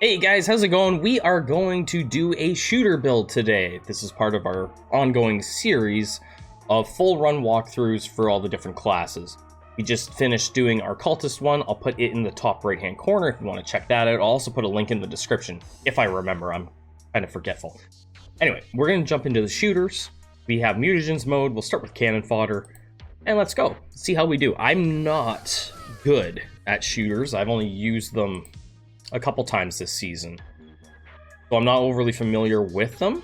Hey guys, how's it going? We are going to do a shooter build today. This is part of our ongoing series of full run walkthroughs for all the different classes. We just finished doing our cultist one. I'll put it in the top right hand corner if you want to check that out. I'll also put a link in the description if I remember. I'm kind of forgetful. Anyway, we're going to jump into the shooters. We have mutagens mode. We'll start with cannon fodder and let's go. See how we do. I'm not good at shooters. I've only used them a couple times this season, so I'm not overly familiar with them,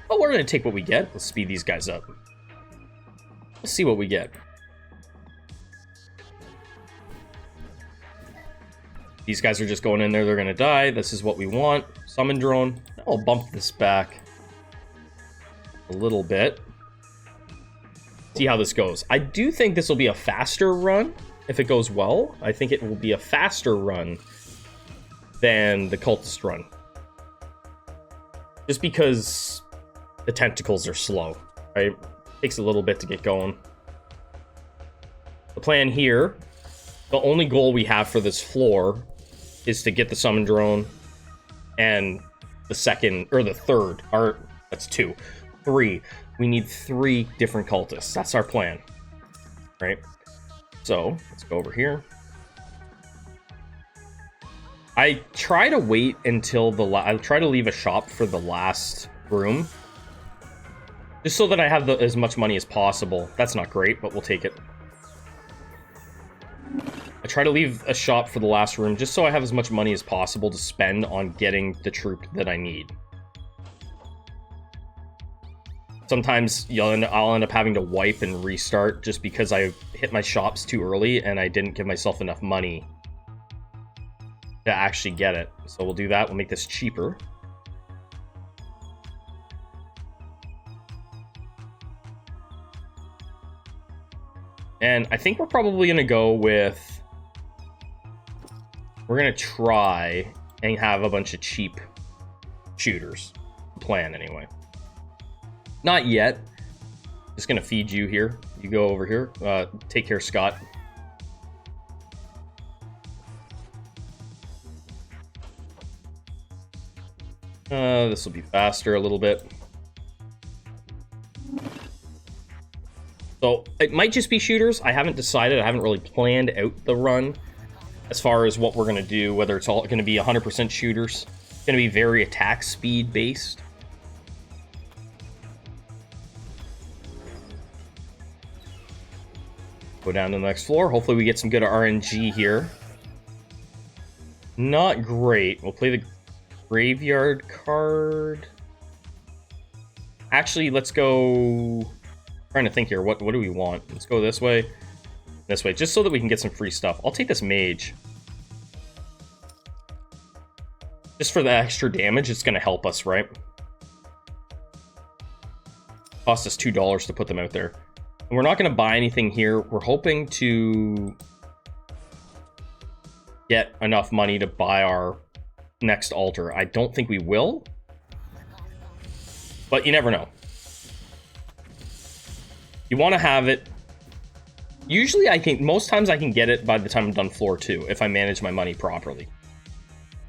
but we're going to take what we get. Let's speed these guys up. Let's see what we get. These guys are just going in there. They're going to die. This is what we want. Summon drone. I'll bump this back a little bit. See how this goes. I do think this will be a faster run if it goes well. I think it will be a faster run than the cultist run, just because the tentacles are slow, right? Takes a little bit to get going. The plan here, the only goal we have for this floor is to get the summon drone and the second, or the third, that's three. We need 3 different cultists. That's our plan, right? So let's go over here. I try to wait until I try to leave a shop for the last room, just so that I have as much money as possible. That's not great, but we'll take it. I try to leave a shop for the last room, just so I have as much money as possible to spend on getting the troop that I need. Sometimes I'll end up having to wipe and restart just because I hit my shops too early and I didn't give myself enough money to actually get it. So we'll do that. We'll make this cheaper. And I think we're probably going to go with... We're going to try and have a bunch of cheap shooters. Plan, anyway. Not yet. Just going to feed you here. You go over here. Take care, Scott. This will be faster a little bit. So it might just be shooters. I haven't decided. I haven't really planned out the run as far as what we're going to do, whether it's all going to be 100% shooters. It's going to be very attack speed based. Go down to the next floor. Hopefully we get some good RNG here. Not great. We'll play the graveyard card. Actually, let's go... I'm trying to think here. What do we want? Let's go this way. This way, just so that we can get some free stuff. I'll take this mage. Just for the extra damage, it's going to help us, right? Cost us $2 to put them out there. And we're not going to buy anything here. We're hoping to get enough money to buy our next altar. I don't think we will, but you never know. You want to have it. Usually most times I can get it by the time I'm done floor 2 if I manage my money properly.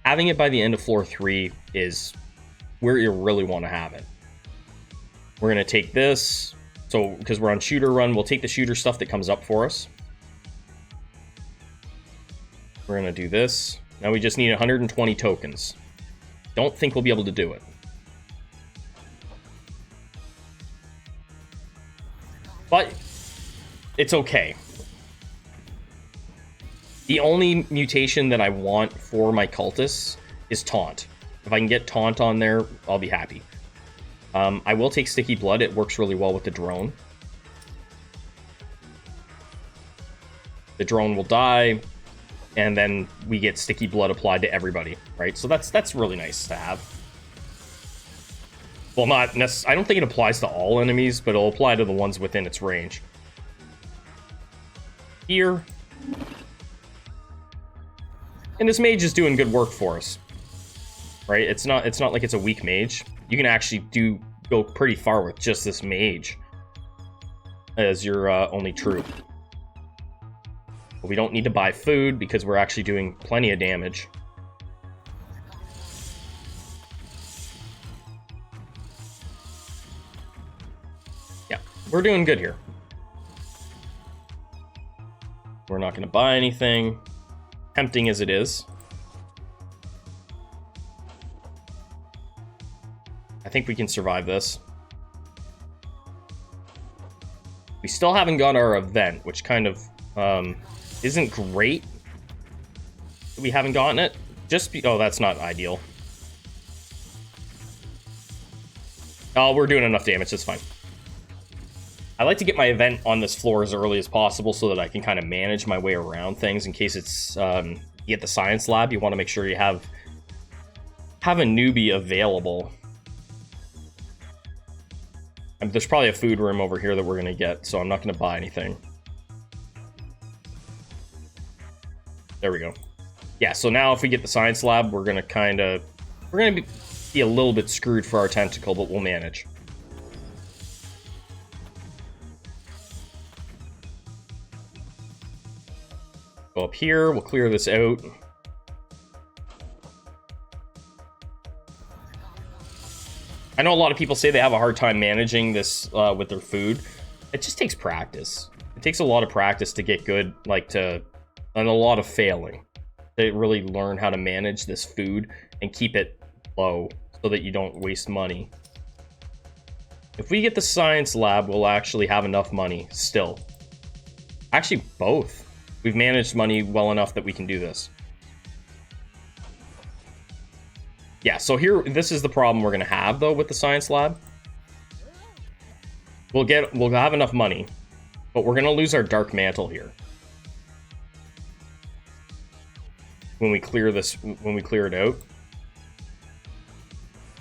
Having it by the end of floor 3 is where you really want to have it. We're going to take this, so because we're on shooter run, we'll take the shooter stuff that comes up for us. We're going to do this. Now we just need 120 tokens. Don't think we'll be able to do it. But it's okay. The only mutation that I want for my cultists is taunt. If I can get taunt on there, I'll be happy. I will take sticky blood. It works really well with the drone. The drone will die, and then we get sticky blood applied to everybody, right? So that's really nice to have. Well, not necessarily. I don't think it applies to all enemies, but it'll apply to the ones within its range. Here. And this mage is doing good work for us, right? It's not like it's a weak mage. You can actually go pretty far with just this mage as your only troop. But we don't need to buy food because we're actually doing plenty of damage. We're doing good here. We're not going to buy anything, tempting as it is. I think we can survive this. We still haven't got our event, which kind of isn't great. We haven't gotten it. Oh, that's not ideal. Oh, we're doing enough damage. That's fine. I like to get my event on this floor as early as possible so that I can kind of manage my way around things in case it's you get the science lab. You want to make sure you have a newbie available. And there's probably a food room over here that we're going to get, so I'm not going to buy anything. There we go. Yeah, so now if we get the science lab, we're going to be a little bit screwed for our tentacle, but we'll manage. Go up here, we'll clear this out. I know a lot of people say they have a hard time managing this with their food. It just takes practice. It takes a lot of practice to get good, and a lot of failing. To really learn how to manage this food and keep it low so that you don't waste money. If we get the science lab, we'll actually have enough money still. Actually, both. We've managed money well enough that we can do this. Yeah, so here, this is the problem we're going to have, though, with the science lab. We'll have enough money, but we're going to lose our dark mantle here. When we clear it out.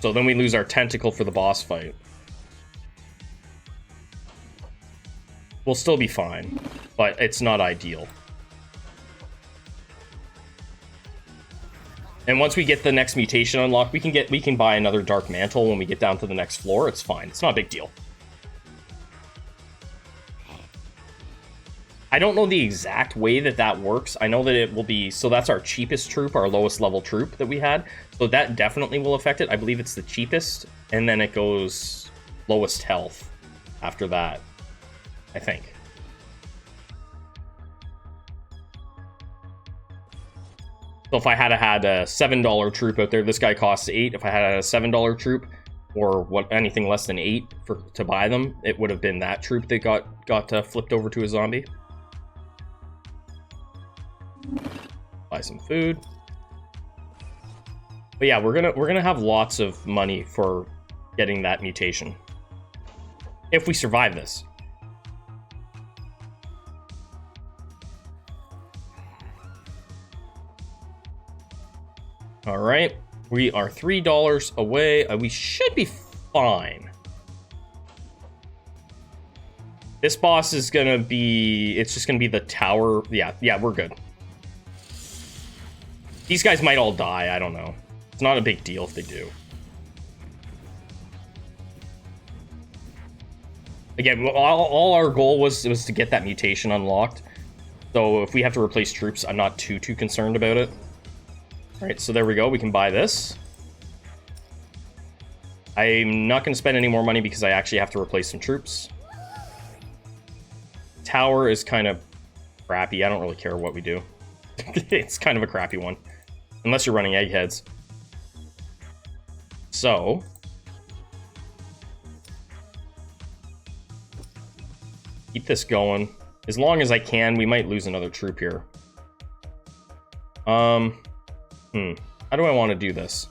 So then we lose our tentacle for the boss fight. We'll still be fine, but it's not ideal. And once we get the next mutation unlocked, we can buy another dark mantle when we get down to the next floor. It's fine. It's not a big deal. I don't know the exact way that works. I know that it will be... So that's our cheapest troop, our lowest level troop that we had. So that definitely will affect it. I believe it's the cheapest. And then it goes lowest health after that, I think. So if I had a $7 troop out there, this guy costs $8. If I had a $7 troop, or anything less than $8 to buy them, it would have been that troop that got flipped over to a zombie. Buy some food. But yeah, we're gonna have lots of money for getting that mutation if we survive this. All right, we are $3 away. We should be fine. This boss is gonna be... It's just gonna be the tower. Yeah, we're good. These guys might all die, I don't know. It's not a big deal if they do. Again, all our goal was to get that mutation unlocked. So if we have to replace troops, I'm not too concerned about it. Alright, so there we go. We can buy this. I'm not going to spend any more money because I actually have to replace some troops. Tower is kind of crappy. I don't really care what we do. It's kind of a crappy one. Unless you're running eggheads. So... keep this going. As long as I can, we might lose another troop here. How do I want to do this?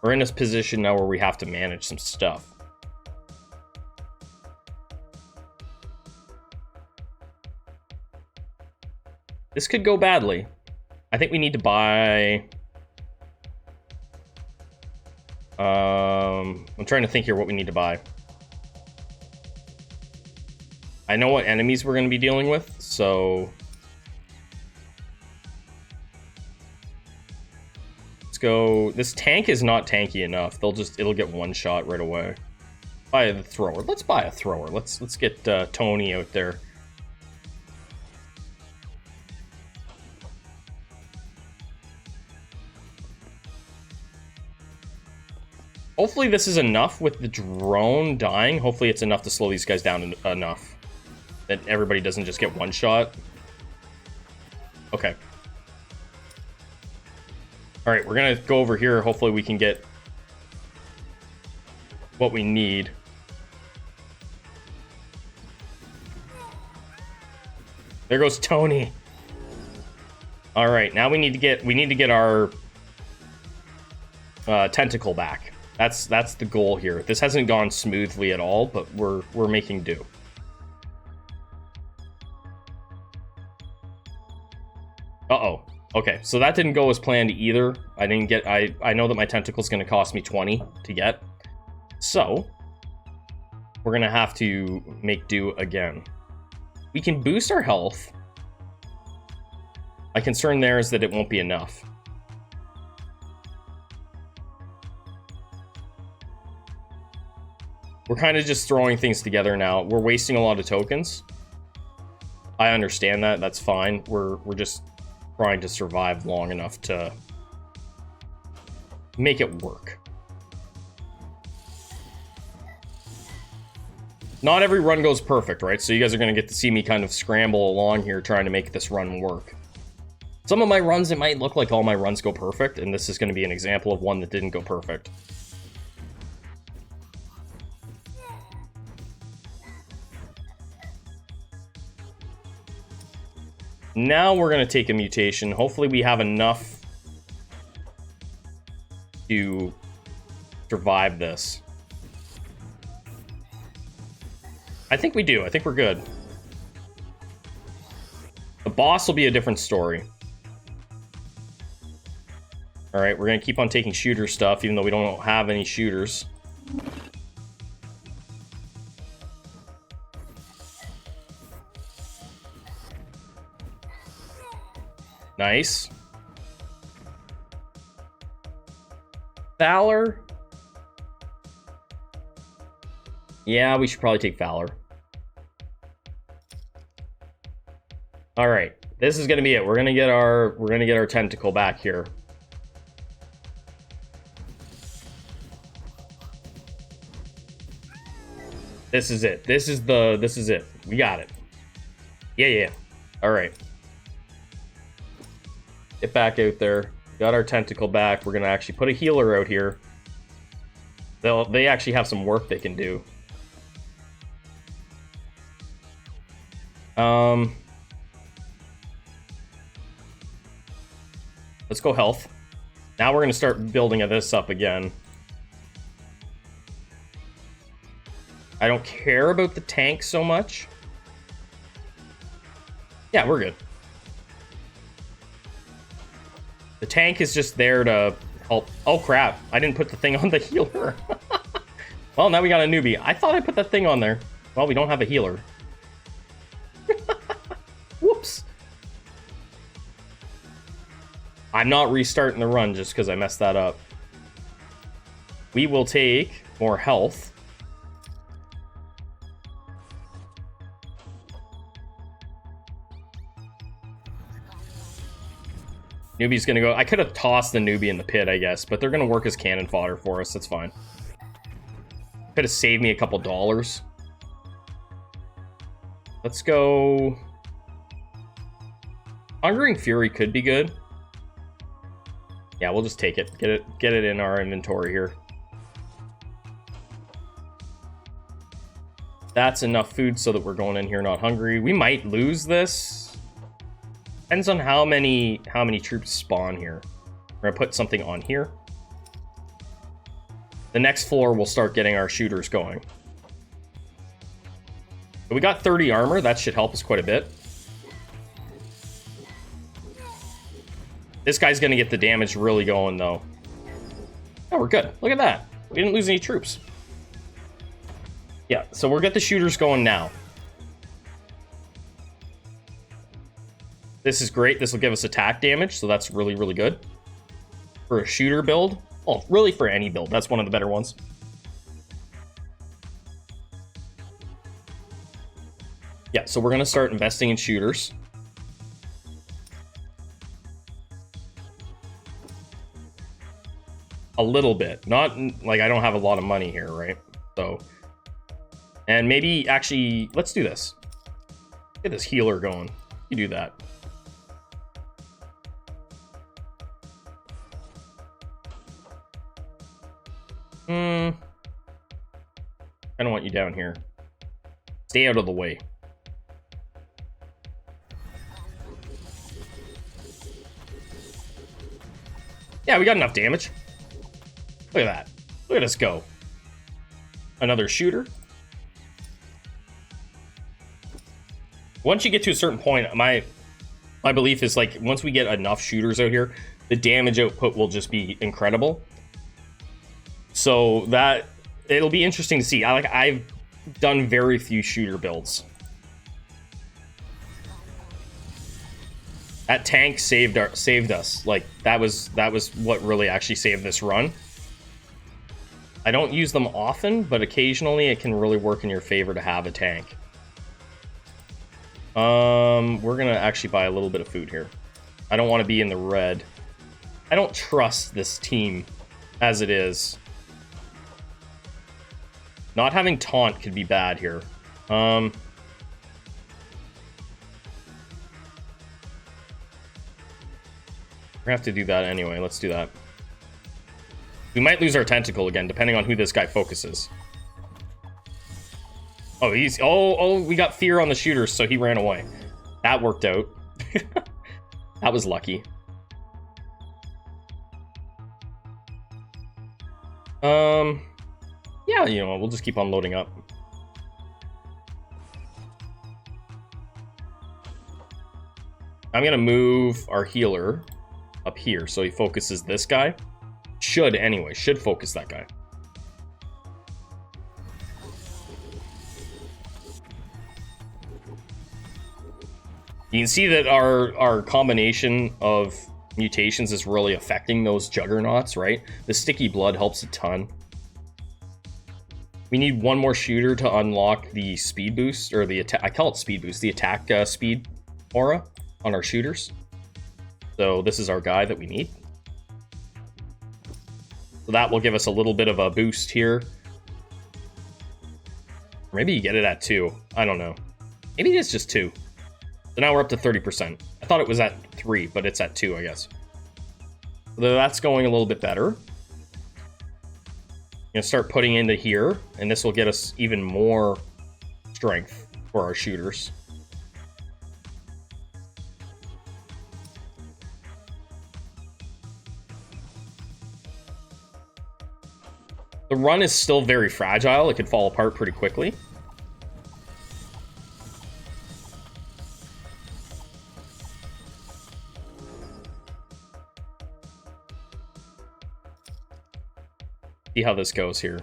We're in this position now where we have to manage some stuff. This could go badly. I think we need to buy... I'm trying to think here what we need to buy. I know what enemies we're going to be dealing with, so... let's go... This tank is not tanky enough. It'll get one shot right away. Buy the thrower. Let's buy a thrower. Let's get Tony out there. Hopefully this is enough with the drone dying. Hopefully it's enough to slow these guys down enough that everybody doesn't just get one shot. Okay. All right, we're gonna go over here. Hopefully we can get what we need. There goes Tony. All right, now we need to get our tentacle back. That's the goal here. This hasn't gone smoothly at all, but we're making do. Uh-oh. Okay, so that didn't go as planned either. I know that my tentacle's gonna cost me 20 to get. So we're gonna have to make do again. We can boost our health. My concern there is that it won't be enough. We're kind of just throwing things together now. We're wasting a lot of tokens. I understand that. That's fine. We're just trying to survive long enough to make it work. Not every run goes perfect, right? So you guys are going to get to see me kind of scramble along here trying to make this run work. Some of my runs, it might look like all my runs go perfect, and this is going to be an example of one that didn't go perfect. Now we're going to take a mutation. Hopefully we have enough to survive this. I think we do. I think we're good. The boss will be a different story. Alright, we're going to keep on taking shooter stuff, even though we don't have any shooters. Nice. Valor? Yeah, we should probably take Valor. All right, this is gonna be it. We're gonna get our tentacle back here. This is it. This is it. We got it. Yeah. All right. Get back out there. Got our tentacle back. We're gonna actually put a healer out here. They actually have some work they can do. Let's go health. Now we're gonna start building this up again. I don't care about the tank so much. Yeah, we're good. The tank is just there to help. Oh crap, I didn't put the thing on the healer. Well, now we got a newbie. I thought I put that thing on there. Well, we don't have a healer. Whoops. I'm not restarting the run just because I messed that up. We will take more health. Newbie's gonna go. I could have tossed the newbie in the pit, I guess, but they're gonna work as cannon fodder for us. That's fine. Could have saved me a couple dollars. Let's go. Hungering Fury could be good. Yeah, we'll just take it. Get it in our inventory here. That's enough food so that we're going in here not hungry. We might lose this. Depends on how many troops spawn here. We're gonna put something on here. The next floor we'll start getting our shooters going. But we got 30 armor. That should help us quite a bit. This guy's gonna get the damage really going though. Oh, we're good. Look at that. We didn't lose any troops. Yeah, so we'll get the shooters going now. This is great. This will give us attack damage, so that's really, really good. For a shooter build. Oh, really for any build. That's one of the better ones. Yeah, so we're going to start investing in shooters. a little bit. Not like I don't have a lot of money here, right? So, and maybe actually, let's do this. Get this healer going. You do that. I don't want you down here. Stay out of the way. Yeah, we got enough damage. Look at that. Look at us go. Another shooter. Once you get to a certain point, my belief is like once we get enough shooters out here, the damage output will just be incredible. So that it'll be interesting to see. I've done very few shooter builds. That tank saved us. Like that was what really actually saved this run. I don't use them often, but occasionally it can really work in your favor to have a tank. We're gonna actually buy a little bit of food here. I don't want to be in the red. I don't trust this team as it is. Not having taunt could be bad here. We're gonna have to do that anyway. Let's do that. We might lose our tentacle again, depending on who this guy focuses. Oh, we got fear on the shooters, so he ran away. That worked out. That was lucky. Yeah, you know what, we'll just keep on loading up. I'm gonna move our healer up here so he focuses this guy. Should focus that guy. You can see that our combination of mutations is really affecting those juggernauts, right? The sticky blood helps a ton. We need one more shooter to unlock the speed boost, or the attack. I call it speed boost, the attack speed aura on our shooters. So this is our guy that we need. So that will give us a little bit of a boost here. Or maybe you get it at 2. I don't know. Maybe it's just 2. So now we're up to 30%. I thought it was at 3, but it's at 2, I guess. So that's going a little bit better. Gonna start putting into here, and this will get us even more strength for our shooters. The run is still very fragile. It could fall apart pretty quickly. See how this goes here.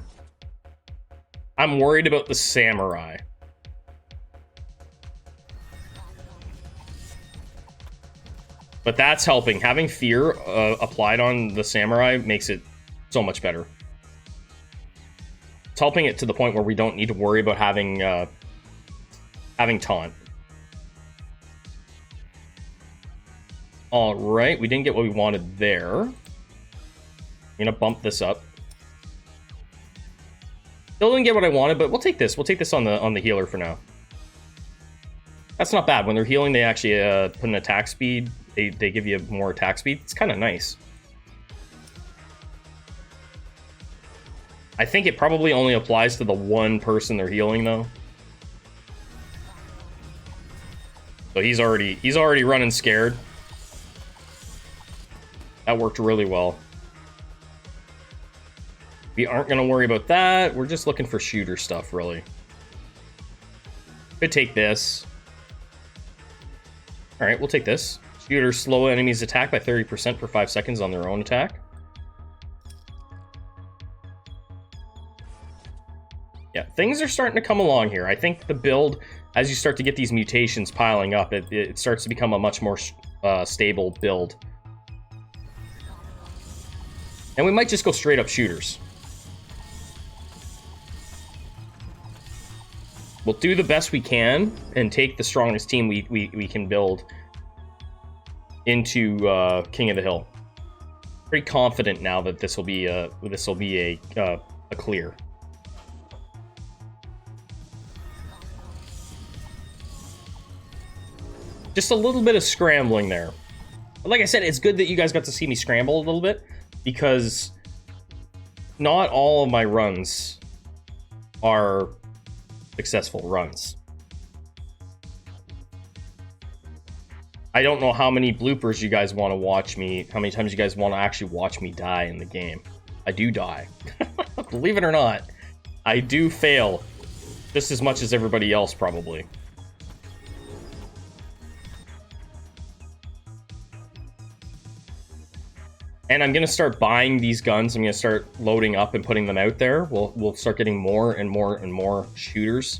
I'm worried about the samurai. But that's helping. Having fear applied on the samurai makes it so much better. It's helping it to the point where we don't need to worry about having taunt. All right, we didn't get what we wanted there. I'm gonna bump this up. Still didn't get what I wanted, but we'll take this. We'll take this on the healer for now. That's not bad. When they're healing, they actually put an attack speed. They give you more attack speed. It's kind of nice. I think it probably only applies to the one person they're healing, though. So he's already running scared. That worked really well. We aren't going to worry about that. We're just looking for shooter stuff, really. Could take this. All right, we'll take this. Shooters slow enemies attack by 30% for 5 seconds on their own attack. Yeah, things are starting to come along here. I think the build, as you start to get these mutations piling up, it starts to become a much more stable build. And we might just go straight up shooters. We'll do the best we can and take the strongest team we can build into King of the Hill. Pretty confident now that this will be a clear. Just a little bit of scrambling there. But like I said, it's good that you guys got to see me scramble a little bit, because not all of my runs are successful runs. I don't know how many bloopers you guys want to watch me, how many times you guys want to actually watch me die in the game. I do die. Believe it or not, I do fail just as much as everybody else, probably. And I'm going to start buying these guns. I'm going to start loading up and putting them out there. We'll start getting more and more and more shooters.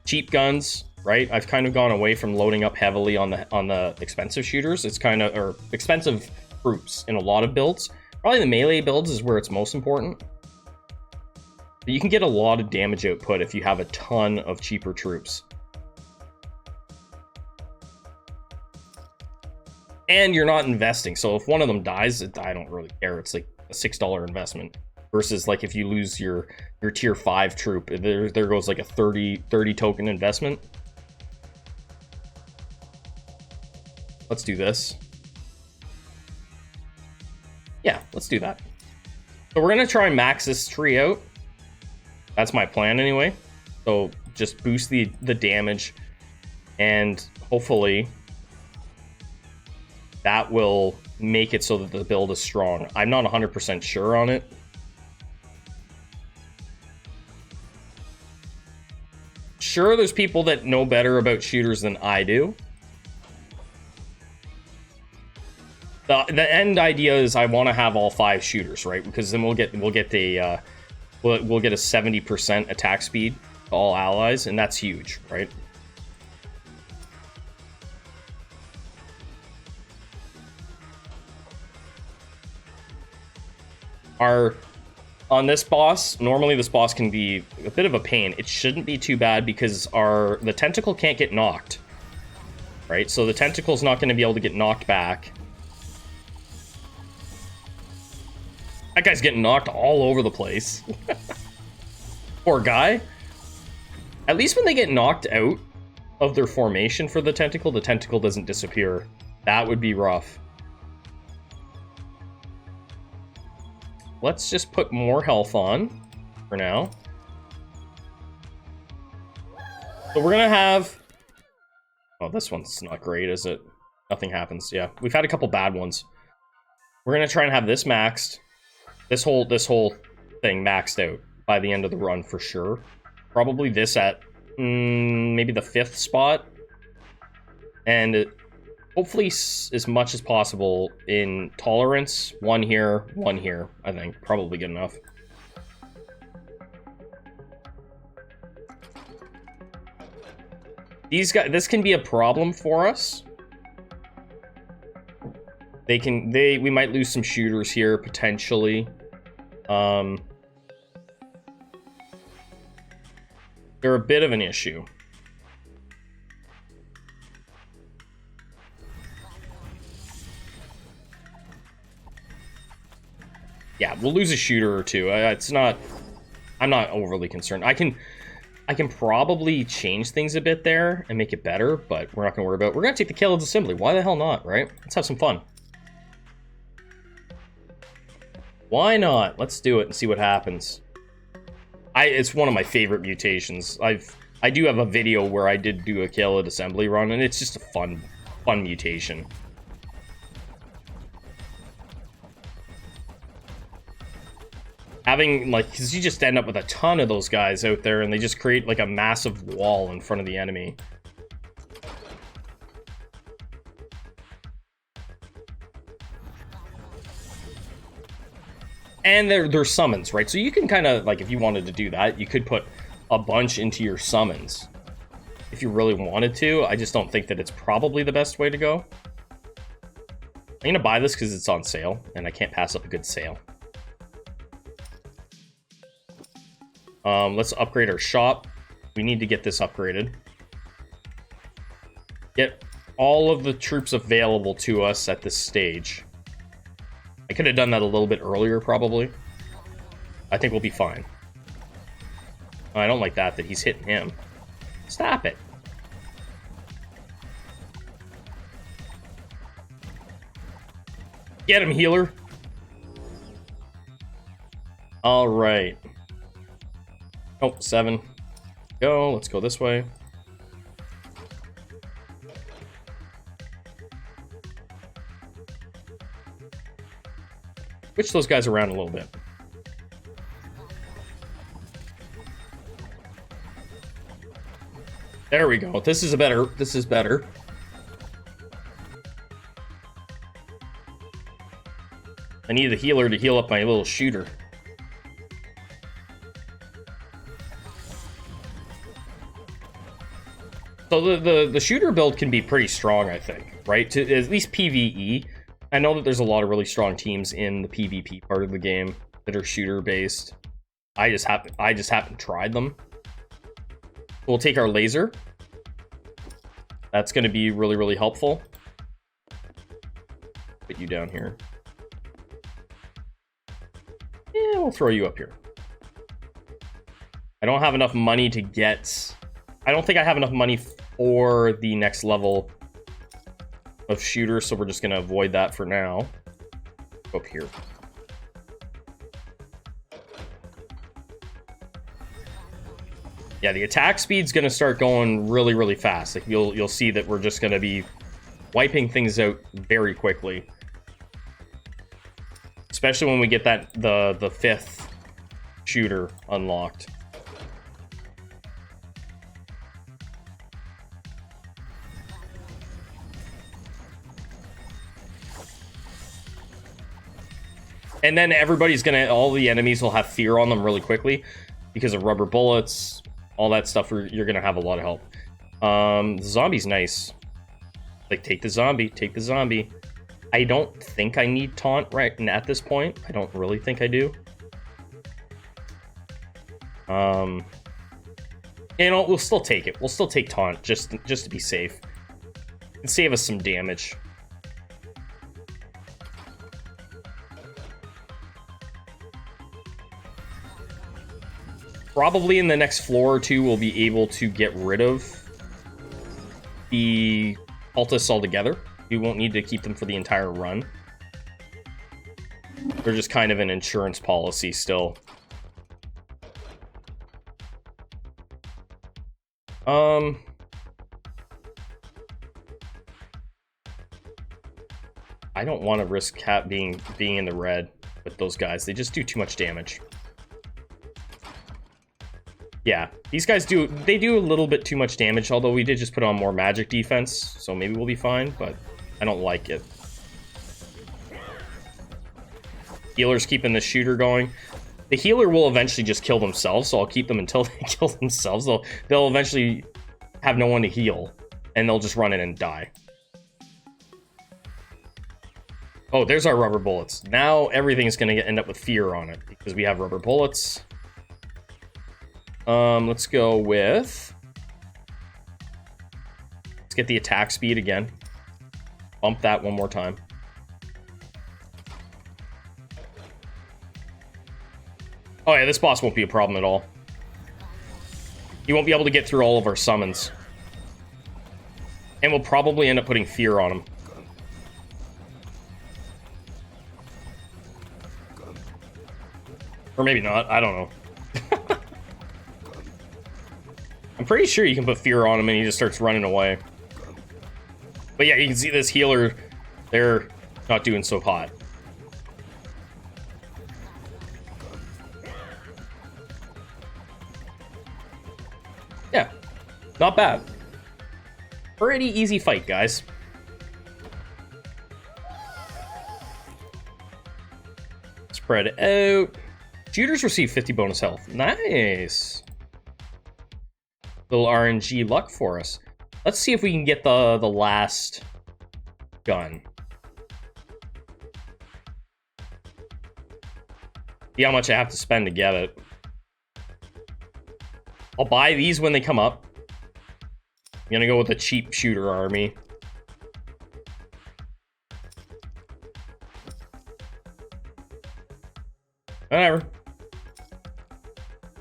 Cheap guns, right? I've kind of gone away from loading up heavily on the expensive shooters. It's kind of, or expensive troops in a lot of builds. Probably the melee builds is where it's most important. But you can get a lot of damage output if you have a ton of cheaper troops. And you're not investing, so if one of them dies, I don't really care. It's like a $6 investment versus like if you lose your tier 5 troop, there goes like a 30 token investment. Let's do this. Yeah, let's do that. So we're gonna try and max this tree out. That's my plan anyway. So just boost the damage, and hopefully that will make it so that the build is strong. I'm not 100% sure on it. Sure, there's people that know better about shooters than I do. The end idea is I want to have all 5 shooters, right? Because then we'll get a 70% attack speed to all allies, and that's huge, right? On this boss, normally this boss can be a bit of a pain. It shouldn't be too bad because the tentacle can't get knocked, right? So the tentacle's not going to be able to get knocked back. That guy's getting knocked all over the place. Poor guy. At least when they get knocked out of their formation for the tentacle doesn't disappear. That would be rough. Let's just put more health on for now. So we're gonna have... Oh, this one's not great, is it? Nothing happens. Yeah, we've had a couple bad ones. We're gonna try and have this maxed. This whole thing maxed out by the end of the run for sure. Probably this at maybe the 5th spot. And hopefully as much as possible in tolerance. One here, I think. Probably good enough. These guys, this can be a problem for us. We might lose some shooters here, potentially. They're a bit of an issue. Yeah, we'll lose a shooter or two. I'm not overly concerned. I can probably change things a bit there and make it better, but we're not going to worry about it. We're going to take the kill as assembly. Why the hell not, right? Let's have some fun. Why not? Let's do it and see what happens. It's one of my favorite mutations. I do have a video where I did do a kill at assembly run, and it's just a fun mutation. Having, like, because you just end up with a ton of those guys out there, and they just create, like, a massive wall in front of the enemy. And they're summons, right? So you can kind of, like, if you wanted to do that, you could put a bunch into your summons. If you really wanted to. I just don't think that it's probably the best way to go. I'm going to buy this because it's on sale, and I can't pass up a good sale. Let's upgrade our shop. We need to get this upgraded. Get all of the troops available to us at this stage. I could have done that a little bit earlier, probably. I think we'll be fine. Oh, I don't like that he's hitting him. Stop it. Get him, healer. All right. Oh, 7. Go. Let's go this way. Switch those guys around a little bit. There we go. This is better. This is better. I need the healer to heal up my little shooter. So the shooter build can be pretty strong, I think, right? To at least PvE. I know that there's a lot of really strong teams in the PvP part of the game that are shooter based. I just haven't tried them. We'll take our laser. That's going to be really, really helpful. Put you down here. Yeah, we'll throw you up here. I don't have enough money to get... I don't think I have enough money for the next level of shooter, so we're just going to avoid that for now. Go up here. Yeah, the attack speed's going to start going really, really fast. Like you'll see that we're just going to be wiping things out very quickly. Especially when we get that the 5th shooter unlocked. And then everybody's gonna, all the enemies will have fear on them really quickly because of rubber bullets, all that stuff. You're gonna have a lot of help. The zombie's nice. Like, take the zombie, take the zombie. I don't think I need taunt right at this point. I don't really think I do. You know, we'll still take it. We'll still take taunt just to be safe. And save us some damage. Probably in the next floor or two, we'll be able to get rid of the cultists altogether. We won't need to keep them for the entire run. They're just kind of an insurance policy still. I don't want to risk Cat being in the red with those guys. They just do too much damage. Yeah, these guys do a little bit too much damage, although we did just put on more magic defense, so maybe we'll be fine, but I don't like it. Healer's keeping the shooter going. The healer will eventually just kill themselves, so I'll keep them until they kill themselves. They'll eventually have no one to heal, and they'll just run in and die. Oh, there's our rubber bullets. Now everything's going to end up with fear on it, because we have rubber bullets. Let's go with... Let's get the attack speed again. Bump that one more time. Oh yeah, this boss won't be a problem at all. He won't be able to get through all of our summons. And we'll probably end up putting fear on him. Or maybe not, I don't know. I'm pretty sure you can put fear on him and he just starts running away. But yeah, you can see this healer, they're not doing so hot. Yeah, not bad. Pretty easy fight, guys. Spread out. Shooters receive 50 bonus health. Nice. Little RNG luck for us. Let's see if we can get the last gun. See how much I have to spend to get it. I'll buy these when they come up. I'm gonna go with a cheap shooter army. Whatever.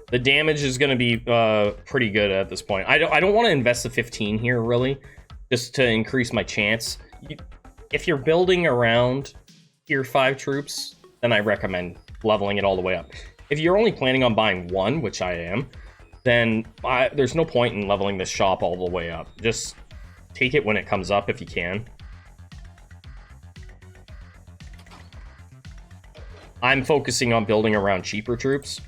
The damage is going to be pretty good at this point. I don't want to invest the 15 here, really, just to increase my chance. If you're building around tier 5 troops, then I recommend leveling it all the way up. If you're only planning on buying one, which I am, then there's no point in leveling this shop all the way up. Just take it when it comes up if you can. I'm focusing on building around cheaper troops.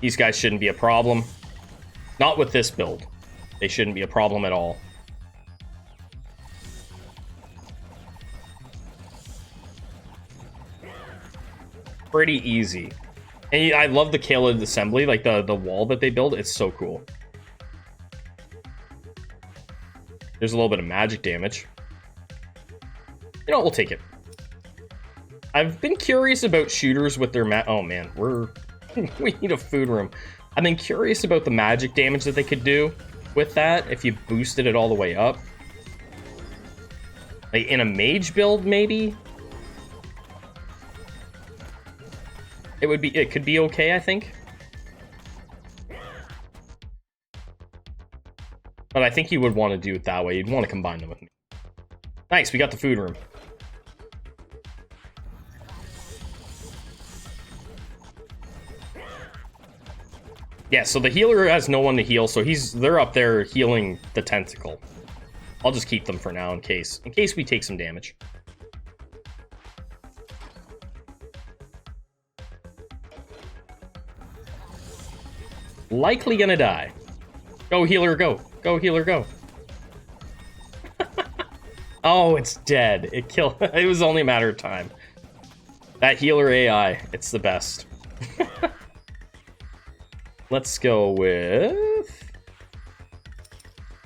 These guys shouldn't be a problem. Not with this build. They shouldn't be a problem at all. Pretty easy. And I love the Caled assembly, like the wall that they build. It's so cool. There's a little bit of magic damage. You know what? We'll take it. I've been curious about shooters with their oh man, we need a food room. I've been curious about the magic damage that they could do with that if you boosted it all the way up. Like in a mage build, maybe? It could be okay, I think. But I think you would want to do it that way. You'd want to combine them with me. Nice, we got the food room. Yeah, so the healer has no one to heal, so they're up there healing the tentacle. I'll just keep them for now in case we take some damage. Likely gonna die. Go healer, go. Go healer, go. Oh, it's dead. It killed. It was only a matter of time. That healer AI, it's the best. Let's go with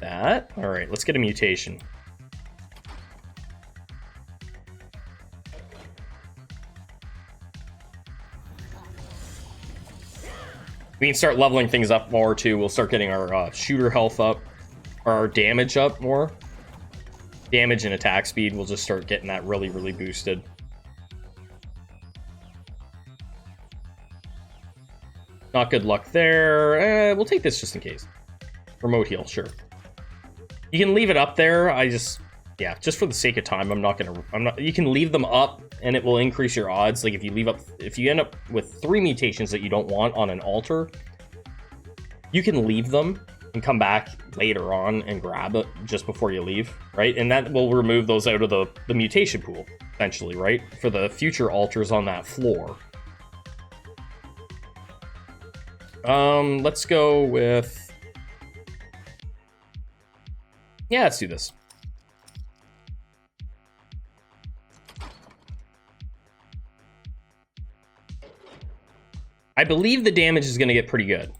that. All right, let's get a mutation. We can start leveling things up more too. We'll start getting our shooter health up, or our damage up more. Damage and attack speed, we'll just start getting that really, really boosted. Not good luck there. We'll take this just in case. Remote heal, sure. You can leave it up there. Yeah, just for the sake of time, you can leave them up and it will increase your odds. Like if you end up with 3 mutations that you don't want on an altar, you can leave them and come back later on and grab it just before you leave, right? And that will remove those out of the mutation pool, essentially, right? For the future altars on that floor. Let's go with... Yeah, let's do this. I believe the damage is going to get pretty good.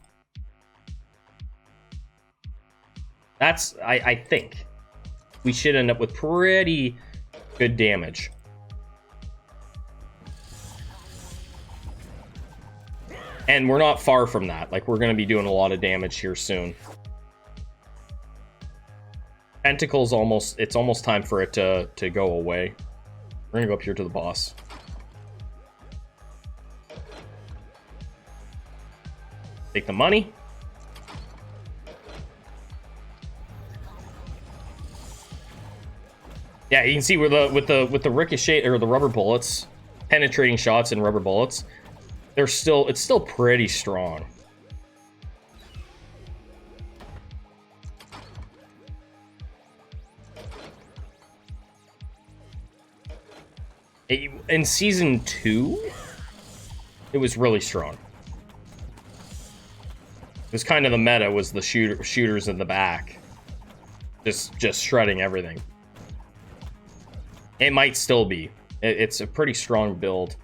I think. We should end up with pretty good damage. And we're not far from that. Like, we're going to be doing a lot of damage here soon. Tentacles it's almost time for it to go away. We're going to go up here to the boss. Take the money. Yeah, you can see with the ricochet or the rubber bullets, penetrating shots and rubber bullets, it's still pretty strong. In season 2, it was really strong. It was kind of the meta was the shooters in the back, just shredding everything. It might still be. It's a pretty strong build.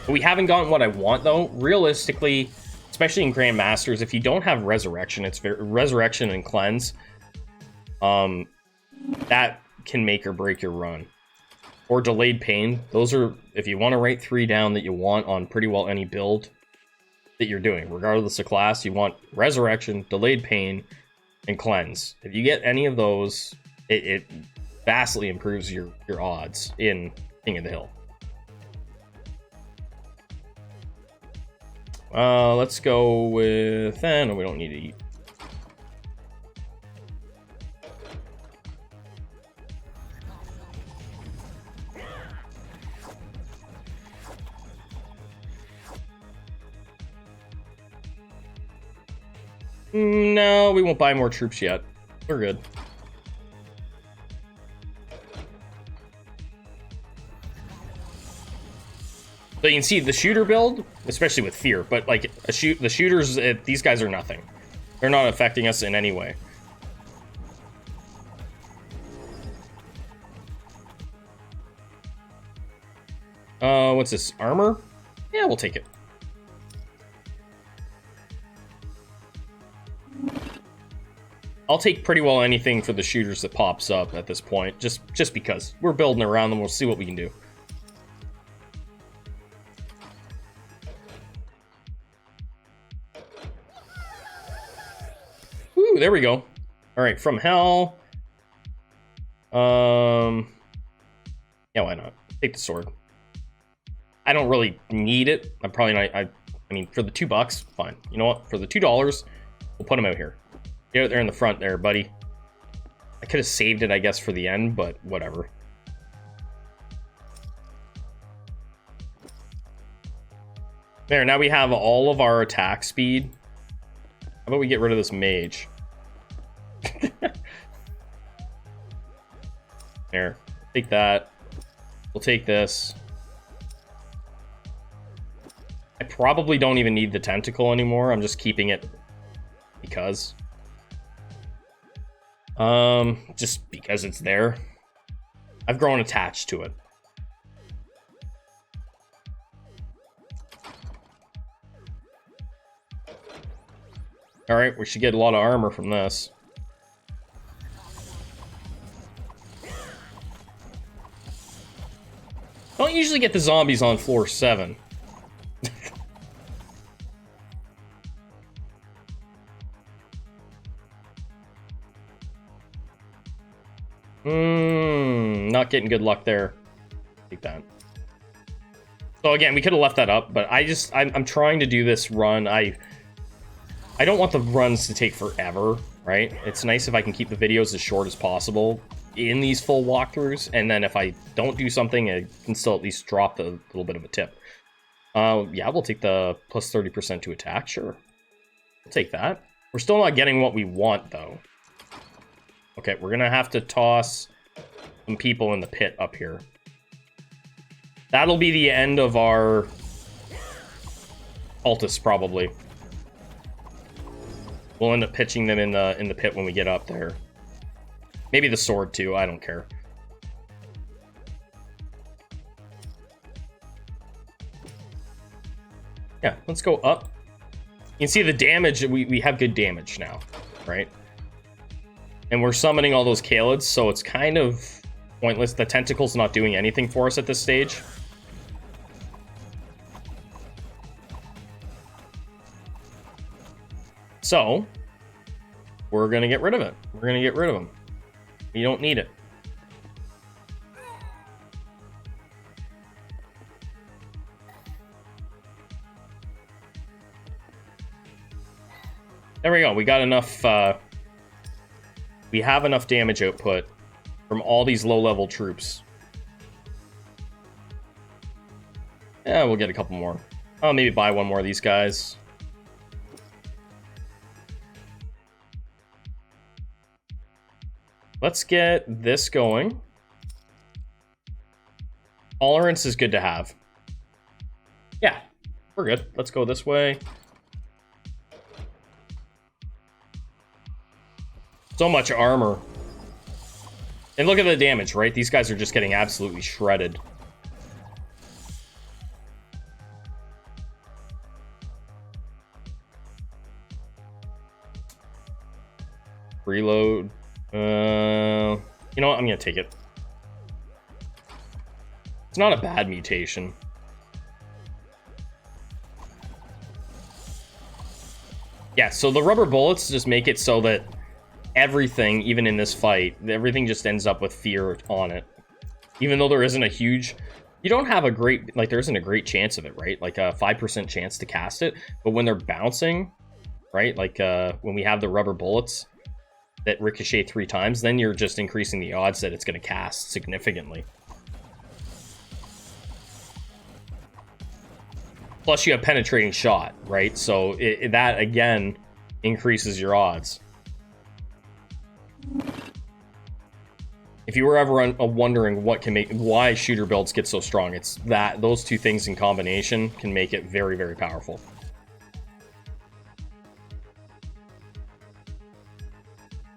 We haven't gotten what I want though. Realistically, especially in Grandmasters, if you don't have Resurrection, it's Resurrection and Cleanse. That can make or break your run. Or Delayed Pain. Those are, if you want to write 3 down that you want on pretty well any build, that you're doing. Regardless of class, you want Resurrection, Delayed Pain, and Cleanse. If you get any of those, it vastly improves your odds in King of the Hill. Let's go with... no, we don't need to eat. No, we won't buy more troops yet. We're good. So you can see the shooter build, especially with fear, but like the shooters, these guys are nothing. They're not affecting us in any way. What's this? Armor? Yeah, we'll take it. I'll take pretty well anything for the shooters that pops up at this point, just because we're building around them. We'll see what we can do. Ooh, there we go. All right, from hell. Yeah, why not? Take the sword. I don't really need it. I'm probably not. I mean, for the $2, fine. You know what? For the $2, we'll put him out here. Get out there in the front there, buddy. I could have saved it, I guess, for the end, but whatever. There, now we have all of our attack speed. How about we get rid of this mage? There, take that. We'll take this. I probably don't even need the tentacle anymore. I'm just keeping it because. Just because it's there. I've grown attached to it. Alright, we should get a lot of armor from this. Don't usually get the zombies on floor 7. Not getting good luck there. Take that. So again, we could have left that up, but I'm trying to do this run. I don't want the runs to take forever, right? It's nice if I can keep the videos as short as possible in these full walkthroughs, and then if I don't do something, I can still at least drop a little bit of a tip. Yeah, we'll take the plus 30% to attack, sure. We'll take that. We're still not getting what we want, though. Okay, we're gonna have to toss some people in the pit up here. That'll be the end of our cultists, probably. We'll end up pitching them in the pit when we get up there. Maybe the sword too, I don't care. Yeah, let's go up. You can see the damage, we have good damage now, right? And we're summoning all those Kalids, so it's kind of pointless. The tentacle's not doing anything for us at this stage. So, we're going to get rid of it. We're going to get rid of them. We don't need it. There we go. We got enough... we have enough damage output from all these low-level troops. Yeah, we'll get a couple more. I'll maybe buy one more of these guys. Let's get this going. Tolerance is good to have. Yeah, we're good. Let's go this way. So much armor. And look at the damage, right? These guys are just getting absolutely shredded. Reload. You know what? I'm gonna take it. It's not a bad mutation. Yeah, so the rubber bullets just make it so that everything, even in this fight, everything just ends up with fear on it. Even though there isn't a huge... You don't have a great... Like, there isn't a great chance of it, right? Like, a 5% chance to cast it. But when they're bouncing, right? Like, when we have the rubber bullets that ricochet 3 times, then you're just increasing the odds that it's going to cast significantly. Plus, you have penetrating shot, right? So that, again, increases your odds. If you were ever wondering why shooter builds get so strong, it's that those two things in combination can make it very, very powerful.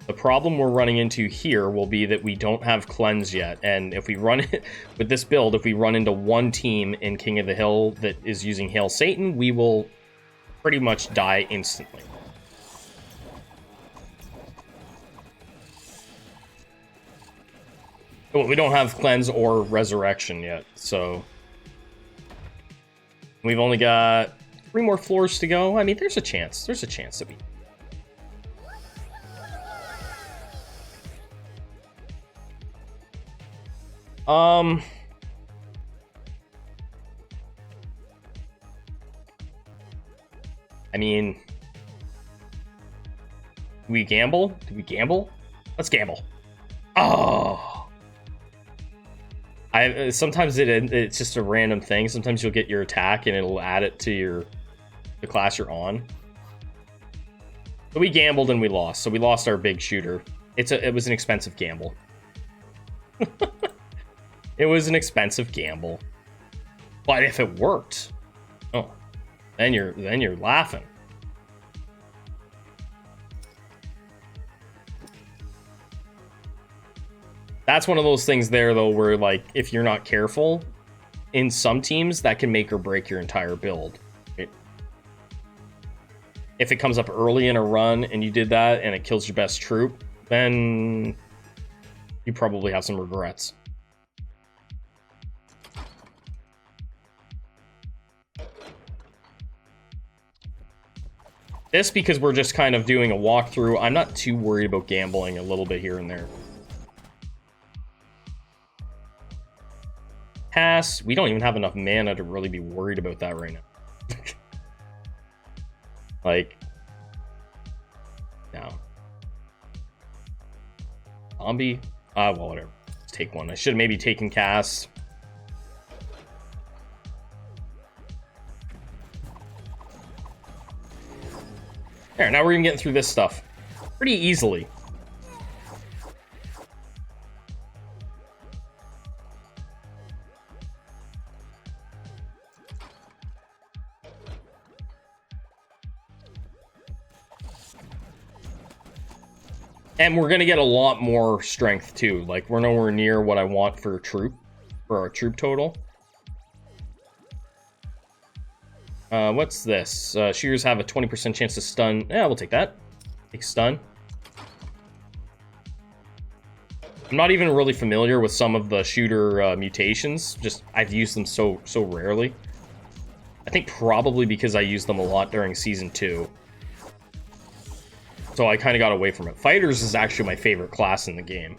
The problem we're running into here will be that we don't have cleanse yet, and if we run it with this build, if we run into one team in King of the Hill that is using Hail Satan, we will pretty much die instantly. But we don't have cleanse or resurrection yet, so we've only got 3 more floors to go. I mean, there's a chance that we... I mean, do we gamble? Do we gamble? Let's gamble. Oh, sometimes it's just a random thing. Sometimes you'll get your attack and it'll add it to the class you're on. So we gambled and we lost. So we lost our big shooter. It was an expensive gamble. It was an expensive gamble. But if it worked, oh, then you're laughing. That's one of those things there, though, where, like, if you're not careful, in some teams, that can make or break your entire build. If it comes up early in a run and you did that and it kills your best troop, then you probably have some regrets. This, because we're just kind of doing a walkthrough, I'm not too worried about gambling a little bit here and there. Pass. We don't even have enough mana to really be worried about that right now. Like, no. Zombie? Well, whatever. Let's take one. I should have maybe taken cast. There, now we're even getting through this stuff pretty easily. And we're gonna get a lot more strength too. Like, we're nowhere near what I want for our troop total. What's this? Shooters have a 20% chance to stun. Yeah, we'll take that. Take stun. I'm not even really familiar with some of the shooter mutations. Just, I've used them so rarely. I think probably because I used them a lot during Season 2. So I kind of got away from it. Fighters is actually my favorite class in the game.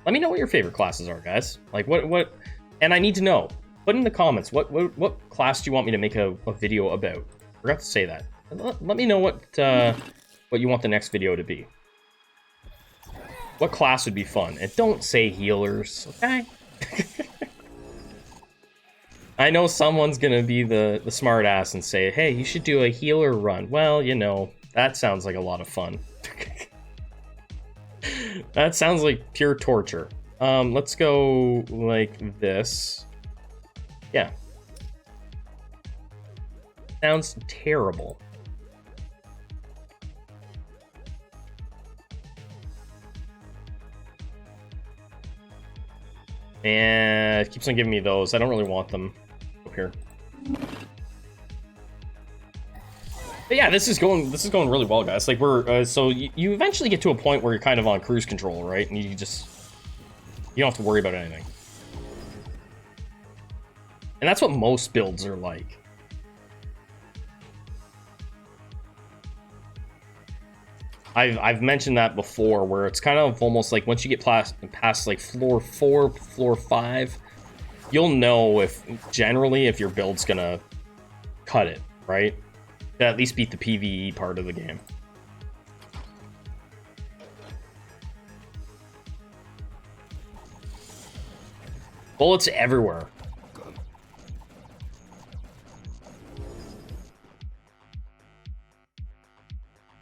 Let me know what your favorite classes are, guys. Like, what... And I need to know. Put in the comments, what class do you want me to make a video about? Forgot to say that. Let me know what you want the next video to be. What class would be fun? And don't say healers, okay? I know someone's gonna be the smart ass and say, hey, you should do a healer run. Well, you know, that sounds like a lot of fun. That sounds like pure torture. Let's go like this. Yeah. Sounds terrible. And it keeps on giving me those. I don't really want them up here. But yeah, this is going really well, guys. Like, we're so you eventually get to a point where you're kind of on cruise control, right? And you don't have to worry about anything. And that's what most builds are like. I've mentioned that before, where it's kind of almost like once you get past like floor 4, floor 5, you'll know if generally if your build's gonna cut it, right? To at least beat the PvE part of the game. Bullets everywhere.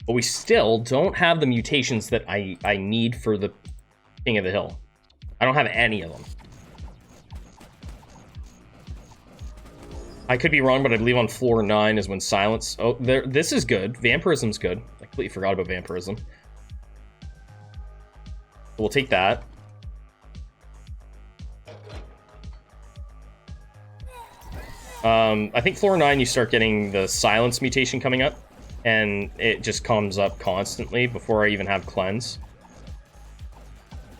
But we still don't have the mutations that I need for the King of the Hill. I don't have any of them. I could be wrong, but I believe on floor 9 is when silence... Oh, this is good. Vampirism's good. I completely forgot about vampirism. We'll take that. I think floor 9 you start getting the silence mutation coming up, and it just comes up constantly before I even have cleanse.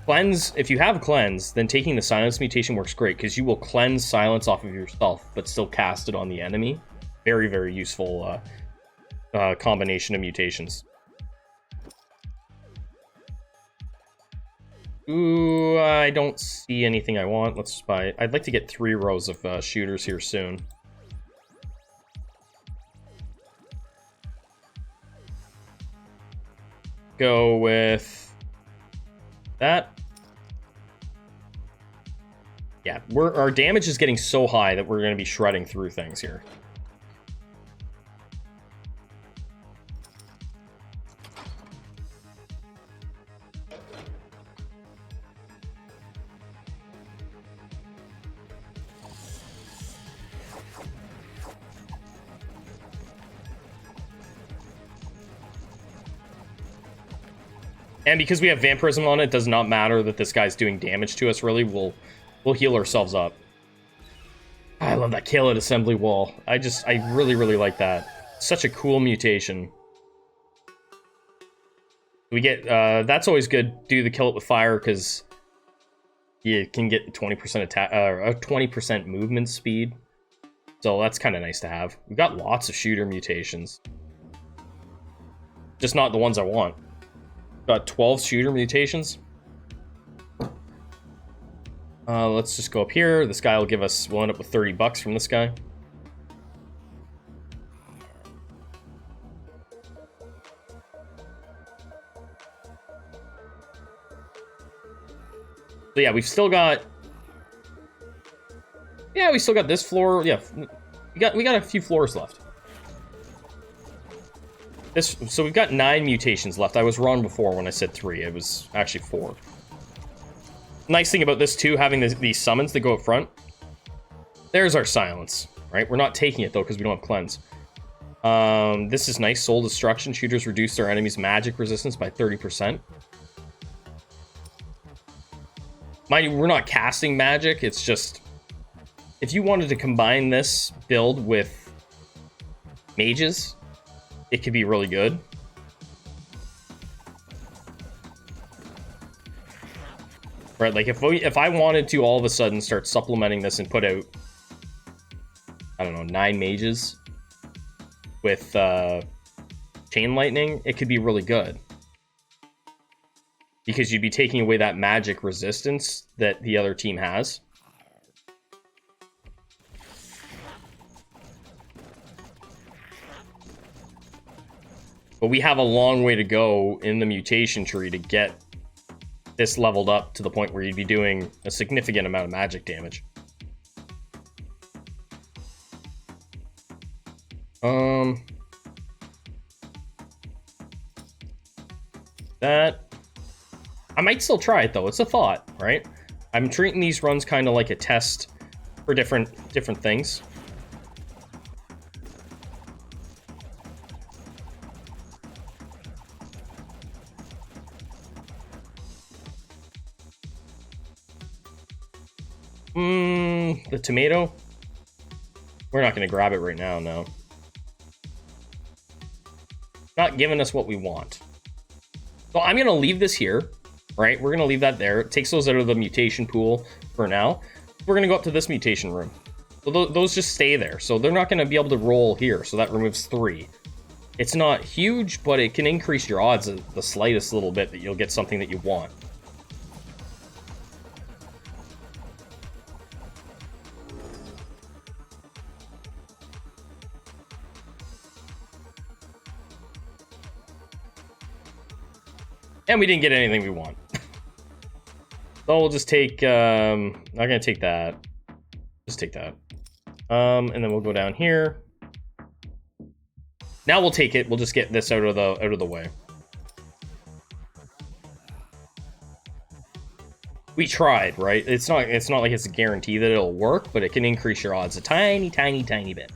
Cleanse, if you have cleanse, then taking the silence mutation works great, because you will cleanse silence off of yourself, but still cast it on the enemy. Very, very useful combination of mutations. Ooh, I don't see anything I want. Let's just buy it. I'd like to get 3 rows of shooters here soon. Go with that. Yeah, our damage is getting so high that we're going to be shredding through things here. And because we have vampirism on it does not matter that this guy's doing damage to us, really. We'll heal ourselves up. I love that kill at assembly wall. I really, really like that. Such a cool mutation. We get, that's always good, do the kill it with fire, because you can get 20% attack, 20% movement speed. So that's kind of nice to have. We've got lots of shooter mutations. Just not the ones I want. Got 12 shooter mutations. Let's just go up here. This guy will give us, we'll end up with 30 bucks from this guy. So yeah, we've still got... Yeah, we still got this floor. Yeah, we got a few floors left. So we've got 9 mutations left. I was wrong before when I said 3. It was actually 4. Nice thing about this too, having these summons that go up front. There's our silence, right? We're not taking it though because we don't have cleanse. This is nice. Soul destruction. Shooters reduce their enemy's magic resistance by 30%. Mind you, we're not casting magic. It's just if you wanted to combine this build with mages, it could be really good. Right, like if I wanted to all of a sudden start supplementing this and put out, I don't know, 9 mages with chain lightning, it could be really good. Because you'd be taking away that magic resistance that the other team has. But we have a long way to go in the mutation tree to get this leveled up to the point where you'd be doing a significant amount of magic damage. That... I might still try it, though. It's a thought, right? I'm treating these runs kind of like a test for different things. The tomato? We're not going to grab it right now, no. Not giving us what we want. So I'm going to leave this here, right? We're going to leave that there. It takes those out of the mutation pool for now. We're going to go up to this mutation room. So those just stay there. So they're not going to be able to roll here. So that removes 3. It's not huge, but it can increase your odds the slightest little bit that you'll get something that you want. And we didn't get anything we want. So we'll just take, not gonna take that. Just take that. And then we'll go down here. Now we'll take it. We'll just get this out of the way. We tried, right? It's not like it's a guarantee that it'll work, but it can increase your odds a tiny, tiny, tiny bit.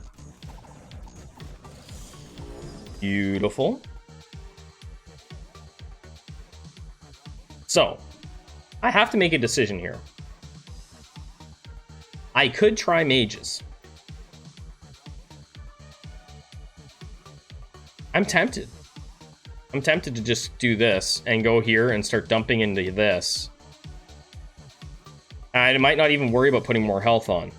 Beautiful. So, I have to make a decision here. I could try mages. I'm tempted. I'm tempted to just do this and go here and start dumping into this. I might not even worry about putting more health on.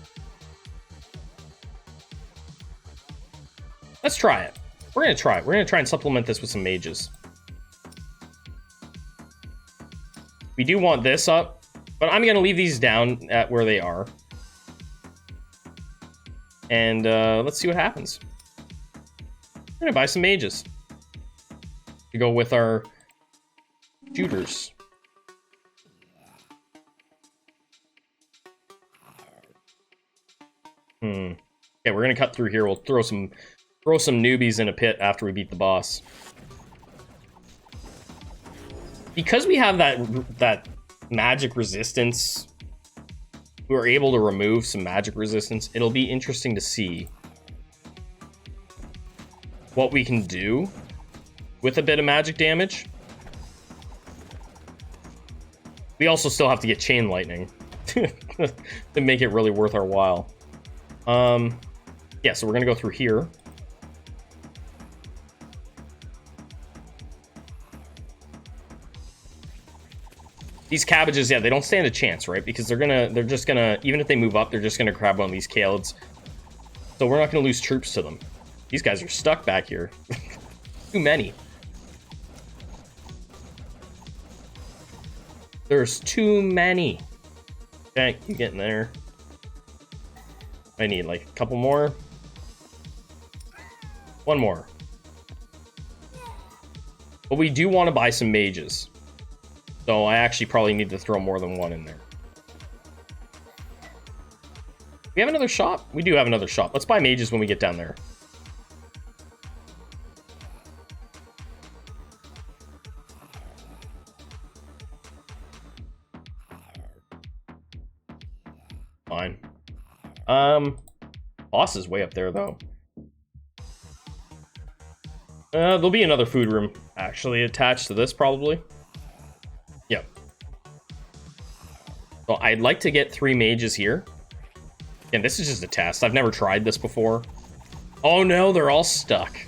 Let's try it. We're gonna try it. We're gonna try and supplement this with some mages. We do want this up, but I'm gonna leave these down at where they are. And let's see what happens. We're gonna buy some mages to go with our shooters. Okay, we're gonna cut through here. We'll throw some newbies in a pit after we beat the boss. Because we have that magic resistance, we were able to remove some magic resistance. It'll be interesting to see what we can do with a bit of magic damage. We also still have to get chain lightning to make it really worth our while. Yeah, so we're gonna go through here. These cabbages, yeah, they don't stand a chance, right? Because they're just gonna, even if they move up, they're just gonna grab one of these Kalids. So we're not gonna lose troops to them. These guys are stuck back here. Too many. There's too many. Okay, keep getting there. I need like a couple more. One more. But we do want to buy some mages. So I actually probably need to throw more than one in there. We have another shop? We do have another shop. Let's buy mages when we get down there. Fine. Boss is way up there, though. There'll be another food room, actually, attached to this, probably. Yep. So I'd like to get 3 mages here. And this is just a test. I've never tried this before. Oh no, they're all stuck.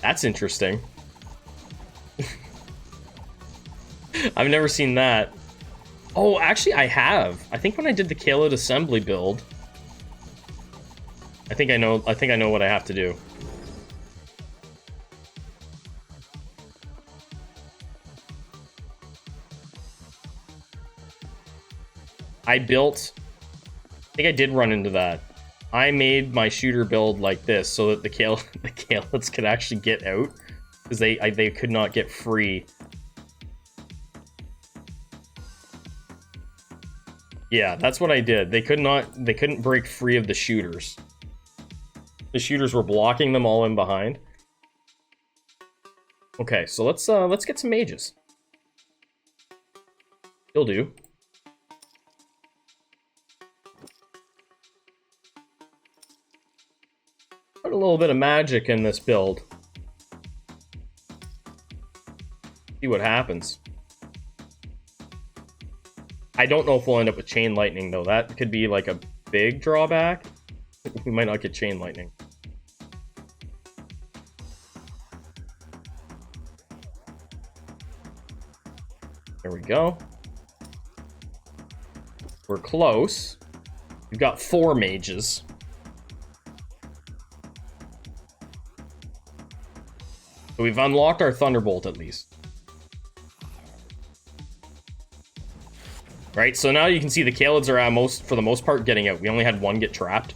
That's interesting. I've never seen that. Oh, actually, I have. I think when I did the Kaled assembly build, I think I know what I have to do. I think I did run into that. I made my shooter build like this so that the Kaleds could actually get out, because they could not get free. Yeah, that's what I did. They couldn't break free of the shooters. The shooters were blocking them all in behind. Okay, so let's get some mages. You'll do. Put a little bit of magic in this build. See what happens. I don't know if we'll end up with chain lightning, though. That could be like a big drawback. We might not get chain lightning. There we go. We're close. We've got 4 mages. So we've unlocked our Thunderbolt at least. Right, so now you can see the Kalids are for the most part getting out. We only had one get trapped.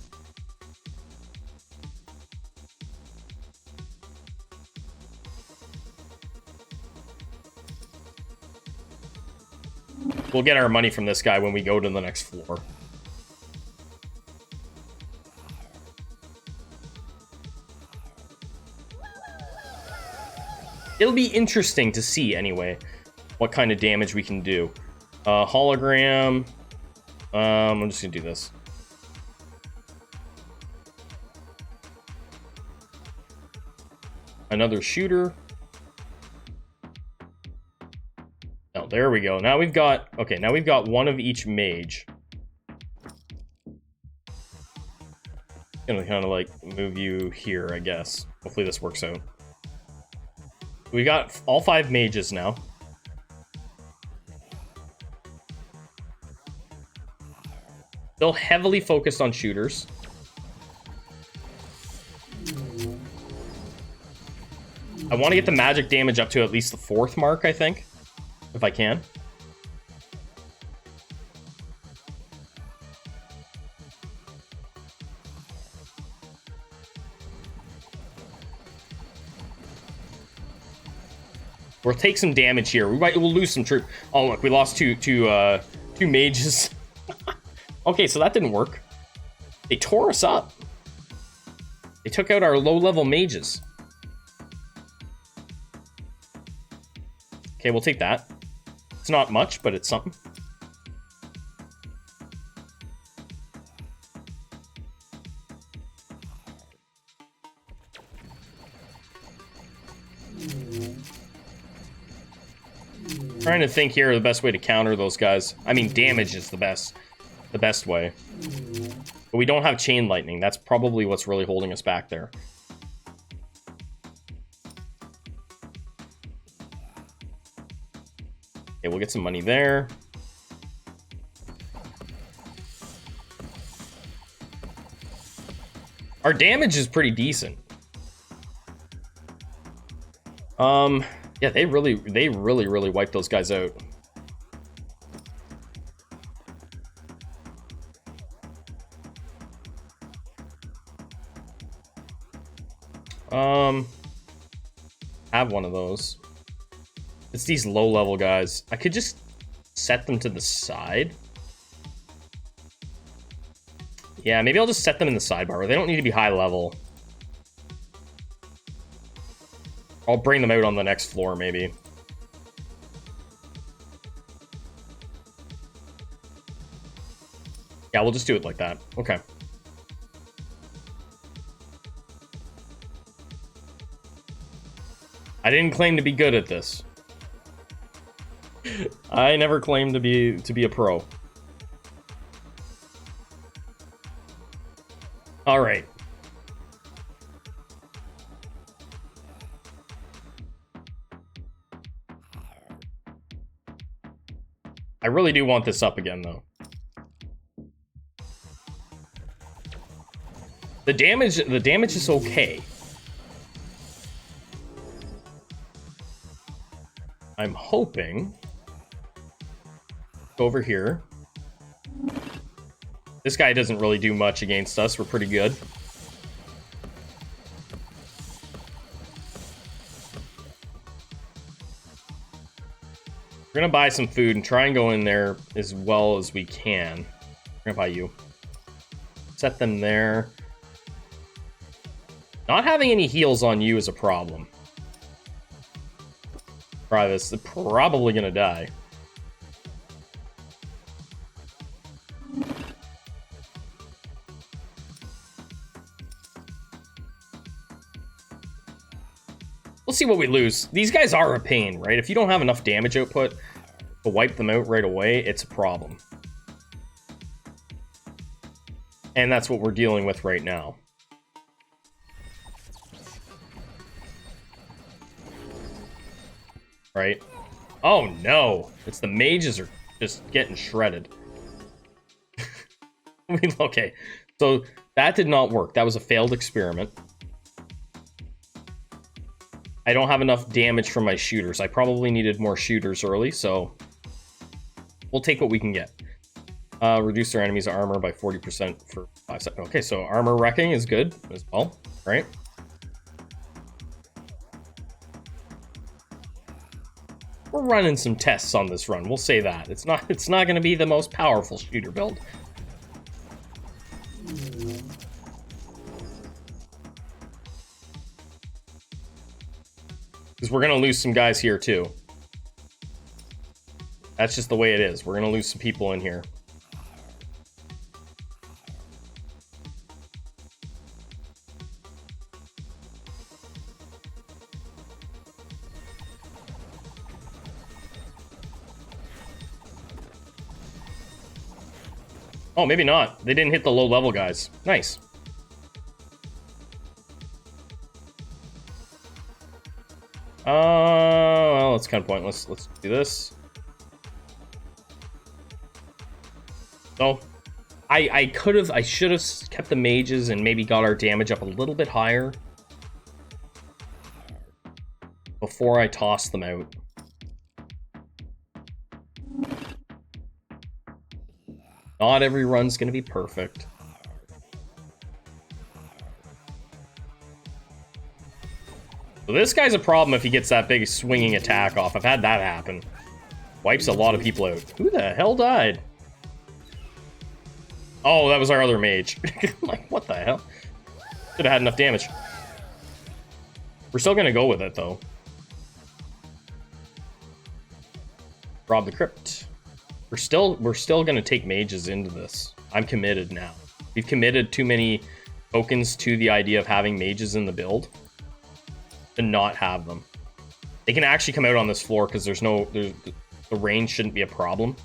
We'll get our money from this guy when we go to the next floor. It'll be interesting to see, anyway, what kind of damage we can do. Hologram. I'm just gonna do this. Another shooter. Oh, there we go. Now we've got... Okay, now we've got one of each mage. Gonna kind of, like, move you here, I guess. Hopefully this works out. We got all 5 mages now. Still heavily focused on shooters. I want to get the magic damage up to at least the 4th mark, I think. If I can. We'll take some damage here. We'll lose some troop. Oh, look, we lost two mages. Okay, so that didn't work. They tore us up. They took out our low-level mages. Okay, we'll take that. It's not much, but it's something. Trying to think here the best way to counter those guys. I mean, damage is the best way. But we don't have chain lightning. That's probably what's really holding us back there. Okay, we'll get some money there. Our damage is pretty decent. Yeah, they really wiped those guys out. Have one of those. It's these low-level guys. I could just set them to the side. Yeah, maybe I'll just set them in the sidebar. They don't need to be high level. I'll bring them out on the next floor, maybe. Yeah, we'll just do it like that. Okay. I didn't claim to be good at this. I never claimed to be a pro. All right. I really do want this up again, though. The damage is okay. I'm hoping. Go over here. This guy doesn't really do much against us. We're pretty good. We're gonna buy some food and try and go in there as well as we can. We're gonna buy you. Set them there. Not having any heals on you is a problem. Try this. They're probably gonna die. We'll see what we lose. These guys are a pain, right? If you don't have enough damage output to wipe them out right away, it's a problem. And that's what we're dealing with right now. Right? Oh no! It's the mages are just getting shredded. Okay, so that did not work. That was a failed experiment. I don't have enough damage from my shooters. I probably needed more shooters early, so we'll take what we can get. Reduce their enemies' armor by 40% for 5 seconds. Okay, so armor wrecking is good as well, right? We're running some tests on this run. We'll say that. It's not going to be the most powerful shooter build. Because we're going to lose some guys here too. That's just the way it is. We're going to lose some people in here. Oh, maybe not. They didn't hit the low-level guys. Nice. Well, it's kind of pointless. Let's do this. So, I should have kept the mages and maybe got our damage up a little bit higher before I tossed them out. Not every run's going to be perfect. So this guy's a problem if he gets that big swinging attack off. I've had that happen. Wipes a lot of people out. Who the hell died? Oh, that was our other mage. I'm like, what the hell? Should have had enough damage. We're still going to go with it, though. Rob the crypt. We're still going to take mages into this. I'm committed now. We've committed too many tokens to the idea of having mages in the build to not have them. They can actually come out on this floor because the range shouldn't be a problem.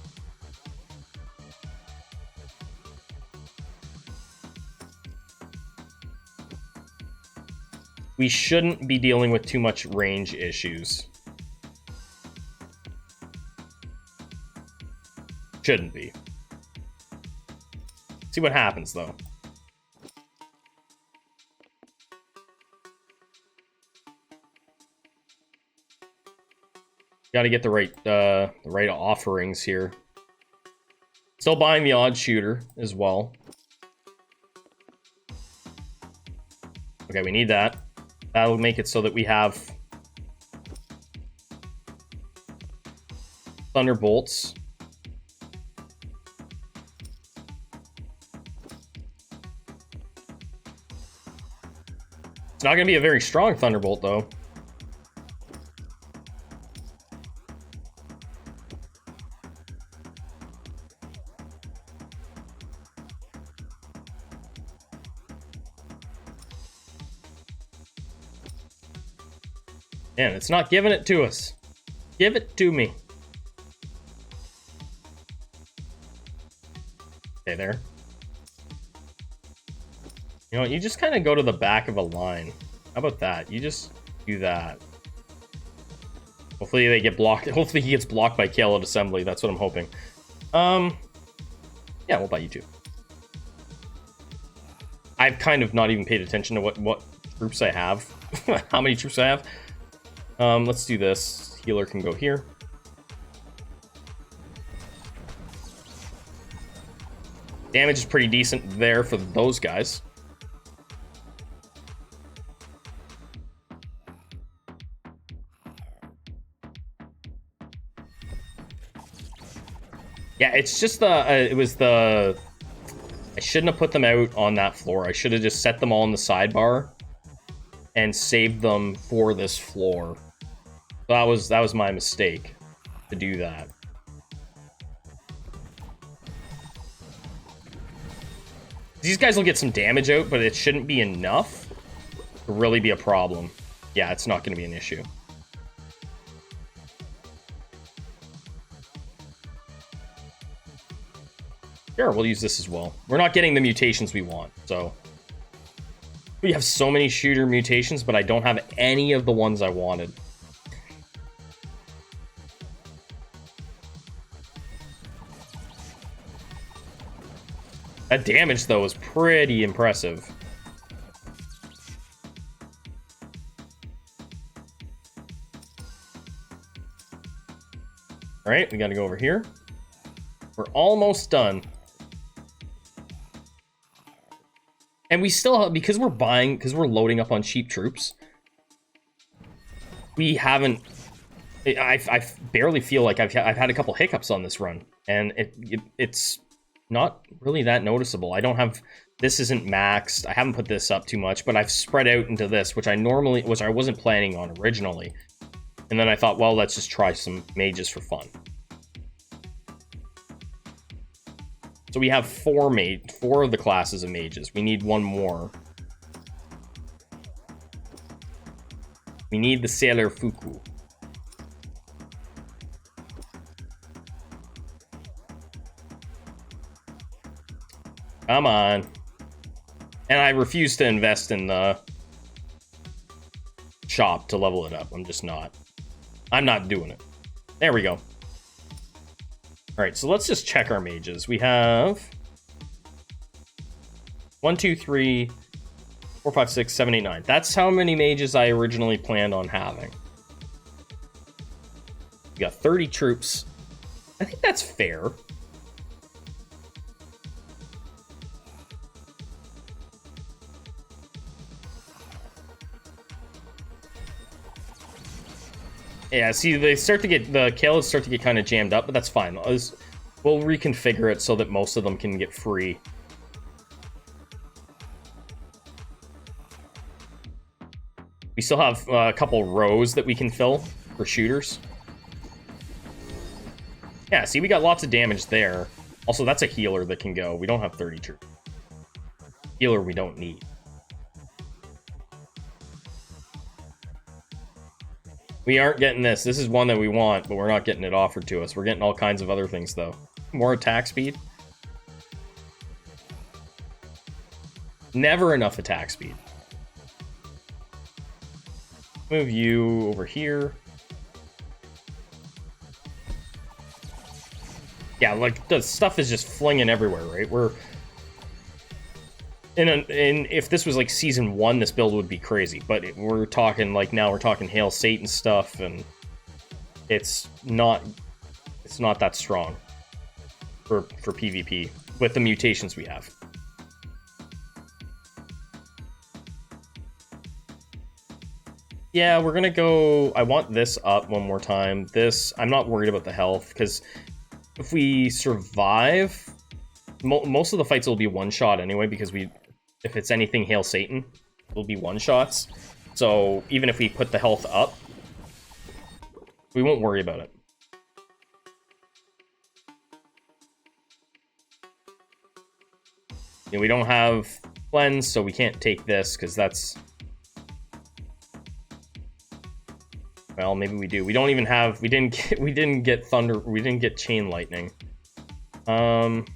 We shouldn't be dealing with too much range issues. Shouldn't be. See what happens, though. Got to get the right offerings here. Still buying the odd shooter as well. Okay, we need that. That'll make it so that we have thunderbolts. It's not going to be a very strong thunderbolt, though. Man, it's not giving it to us. Give it to me. Okay, there. You know what, you just kind of go to the back of a line. How about that? You just do that. Hopefully they get blocked. Hopefully he gets blocked by Kale Assembly. That's what I'm hoping. Yeah, we'll buy you two. I've kind of not even paid attention to what troops I have. How many troops I have. Let's do this. Healer can go here. Damage is pretty decent there for those guys. Yeah, it's just I shouldn't have put them out on that floor. I should have just set them all in the sidebar and saved them for this floor. That was my mistake to do that. These guys will get some damage out, but it shouldn't be enough to really be a problem. Yeah, it's not going to be an issue. Sure, we'll use this as well. We're not getting the mutations we want, so... We have so many shooter mutations, but I don't have any of the ones I wanted. That damage, though, is pretty impressive. All right, we got to go over here. We're almost done. And we still have, because we're loading up on cheap troops, we haven't, I barely feel like I've had a couple hiccups on this run, and it's not really that noticeable. I don't have, this isn't maxed, I haven't put this up too much, but I've spread out into this, which I wasn't planning on originally. And then I thought, well, let's just try some mages for fun. So we have four of the classes of mages. We need one more. We need the Sailor Fuku. Come on. And I refuse to invest in the shop to level it up. I'm not doing it. There we go. Alright, so let's just check our mages. We have 1, 2, 3, 4, 5, 6, 7, 8, 9. That's how many mages I originally planned on having. We got 30 troops. I think that's fair. Yeah, see, the Kales start to get kind of jammed up, but that's fine. We'll reconfigure it so that most of them can get free. We still have a couple rows that we can fill for shooters. Yeah, see, we got lots of damage there. Also, that's a healer that can go. We don't have 30 troops. Healer we don't need. We aren't getting this. This is one that we want, but we're not getting it offered to us. We're getting all kinds of other things, though. More attack speed. Never enough attack speed. Move you over here. Yeah, like, the stuff is just flinging everywhere, right? We're... if this was like season 1, this build would be crazy, but we're talking like, now we're talking Hail Satan stuff, and it's not that strong for PvP with the mutations we have. Yeah, we're gonna go, I want this up one more time. This, I'm not worried about the health, because if we survive, most of the fights will be one shot anyway, because if it's anything Hail Satan, it'll be one-shots. So even if we put the health up, we won't worry about it. We don't have cleanse, so we can't take this, because that's... Well, maybe we do. We don't even have... We didn't get thunder... We didn't get chain lightning. Could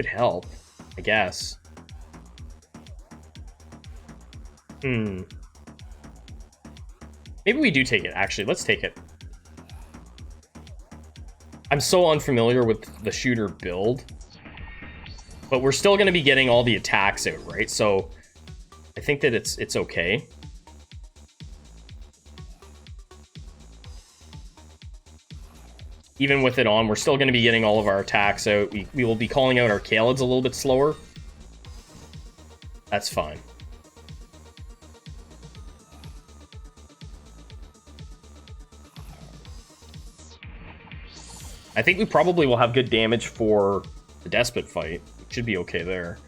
help, I guess. Maybe we do take it, actually. Let's take it. I'm so unfamiliar with the shooter build. But we're still going to be getting all the attacks out, right? So I think that it's okay. Even with it on, we're still going to be getting all of our attacks out. We will be calling out our Khalids a little bit slower. That's fine. I think we probably will have good damage for the Despot fight. It should be okay there.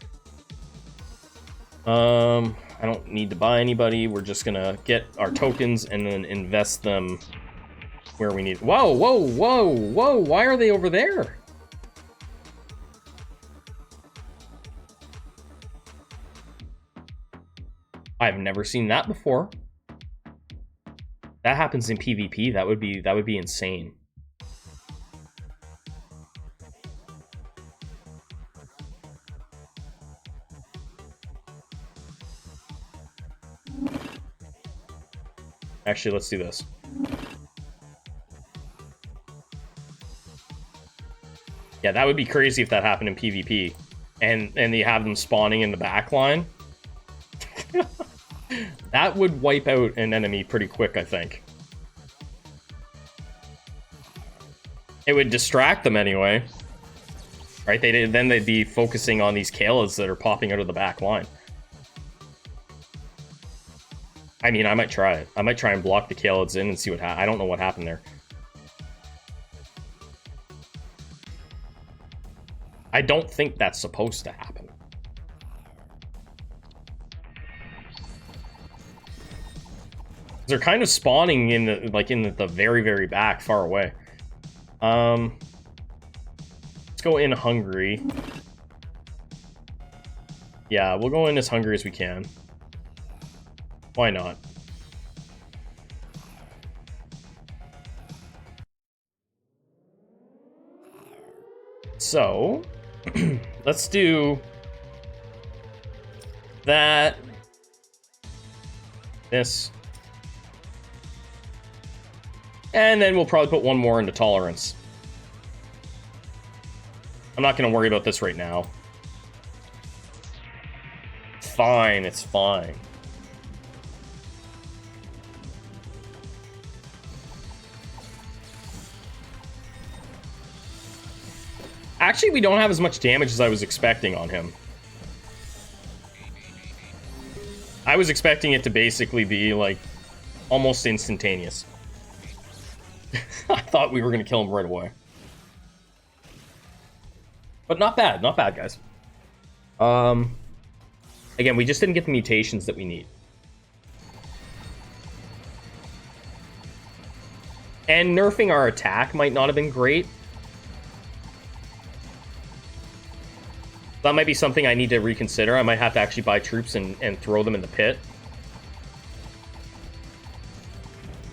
I don't need to buy anybody. We're just gonna get our tokens and then invest them where we need. Whoa, whoa, whoa, whoa! Why are they over there? I've never seen that before. That happens in PvP. That would be insane. Actually, let's do this. Yeah, that would be crazy if that happened in PvP. And you have them spawning in the back line. That would wipe out an enemy pretty quick, I think. It would distract them anyway. Right? Then they'd be focusing on these Kaylas that are popping out of the back line. I mean, I might try it. I might try and block the Kaylas in and see what happens. I don't know what happened there. I don't think that's supposed to happen. They're kind of spawning in the the very, very back, far away. Let's go in hungry. Yeah, we'll go in as hungry as we can. Why not? So, let's do that. This. And then we'll probably put one more into tolerance. I'm not going to worry about this right now. It's fine, it's fine. Actually, we don't have as much damage as I was expecting on him. I was expecting it to basically be, like, almost instantaneous. I thought we were going to kill him right away. But not bad, guys. Again, we just didn't get the mutations that we need. And nerfing our attack might not have been great. That might be something I need to reconsider. I might have to actually buy troops and throw them in the pit.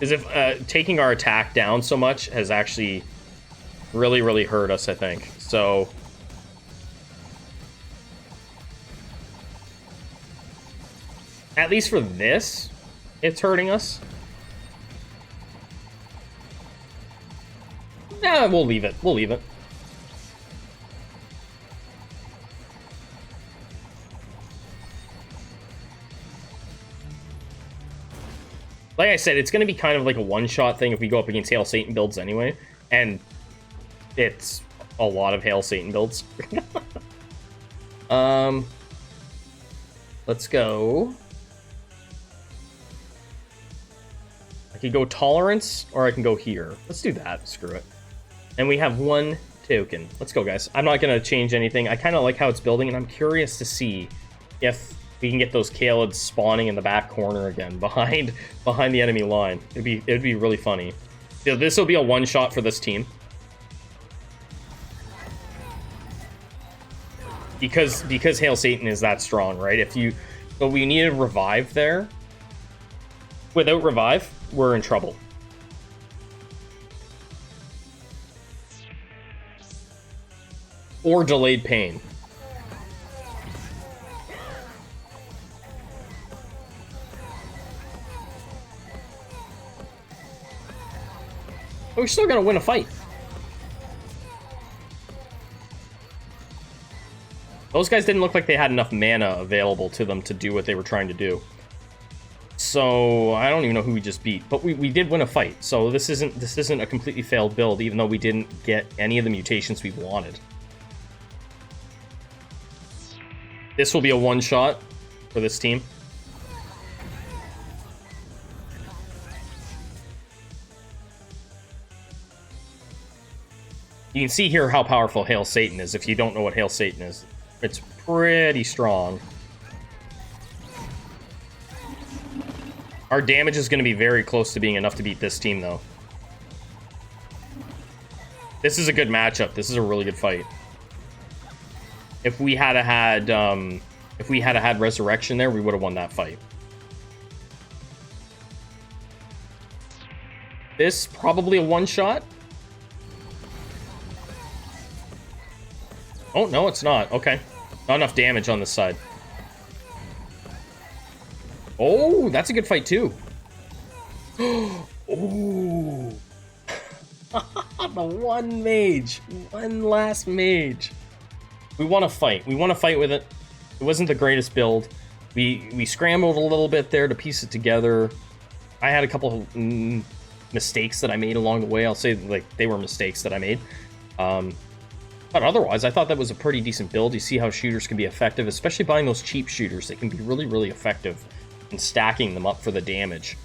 Because if taking our attack down so much has actually really, really hurt us, I think. So at least for this, it's hurting us. Nah, we'll leave it. We'll leave it. Like I said, it's going to be kind of like a one-shot thing if we go up against Hail Satan builds anyway. And it's a lot of Hail Satan builds. Let's go. I could go tolerance, or I can go here. Let's do that. Screw it. And we have one token. Let's go, guys. I'm not going to change anything. I kind of like how it's building, and I'm curious to see if we can get those Kalids spawning in the back corner again, behind the enemy line. It'd be really funny. So this will be a one-shot for this team. Because Hail Satan is that strong, right? But we need a revive there. Without revive, we're in trouble. Or delayed pain. But we're still gonna win a fight. Those guys didn't look like they had enough mana available to them to do what they were trying to do. So I don't even know who we just beat, but we did win a fight. So this isn't a completely failed build, even though we didn't get any of the mutations we wanted. This will be a one-shot for this team. You can see here how powerful Hail Satan is if you don't know what Hail Satan is. It's pretty strong. Our damage is going to be very close to being enough to beat this team, though. This is a good matchup. This is a really good fight. If we had had Resurrection there, we would have won that fight. This probably a one-shot. Oh, no, it's not. Okay. Not enough damage on this side. Oh, that's a good fight, too. Oh. The one mage. One last mage. We want to fight. We want to fight with it. It wasn't the greatest build. We scrambled a little bit there to piece it together. I had a couple mistakes that I made along the way. I'll say, like, they were mistakes that I made. But otherwise, I thought that was a pretty decent build. You see how shooters can be effective, especially buying those cheap shooters. They can be really, really effective in stacking them up for the damage.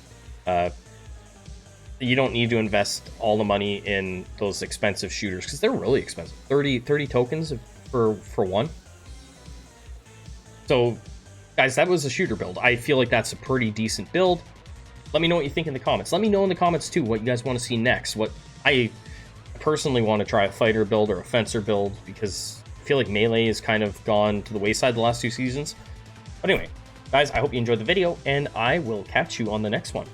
You don't need to invest all the money in those expensive shooters because they're really expensive. 30 tokens for one. So, guys, that was a shooter build. I feel like that's a pretty decent build. Let me know what you think in the comments. Let me know in the comments, too, what you guys want to see next. What I personally want to try a fighter build or a fencer build because I feel like melee has kind of gone to the wayside the last 2 seasons. But anyway, guys, I hope you enjoyed the video, and I will catch you on the next one.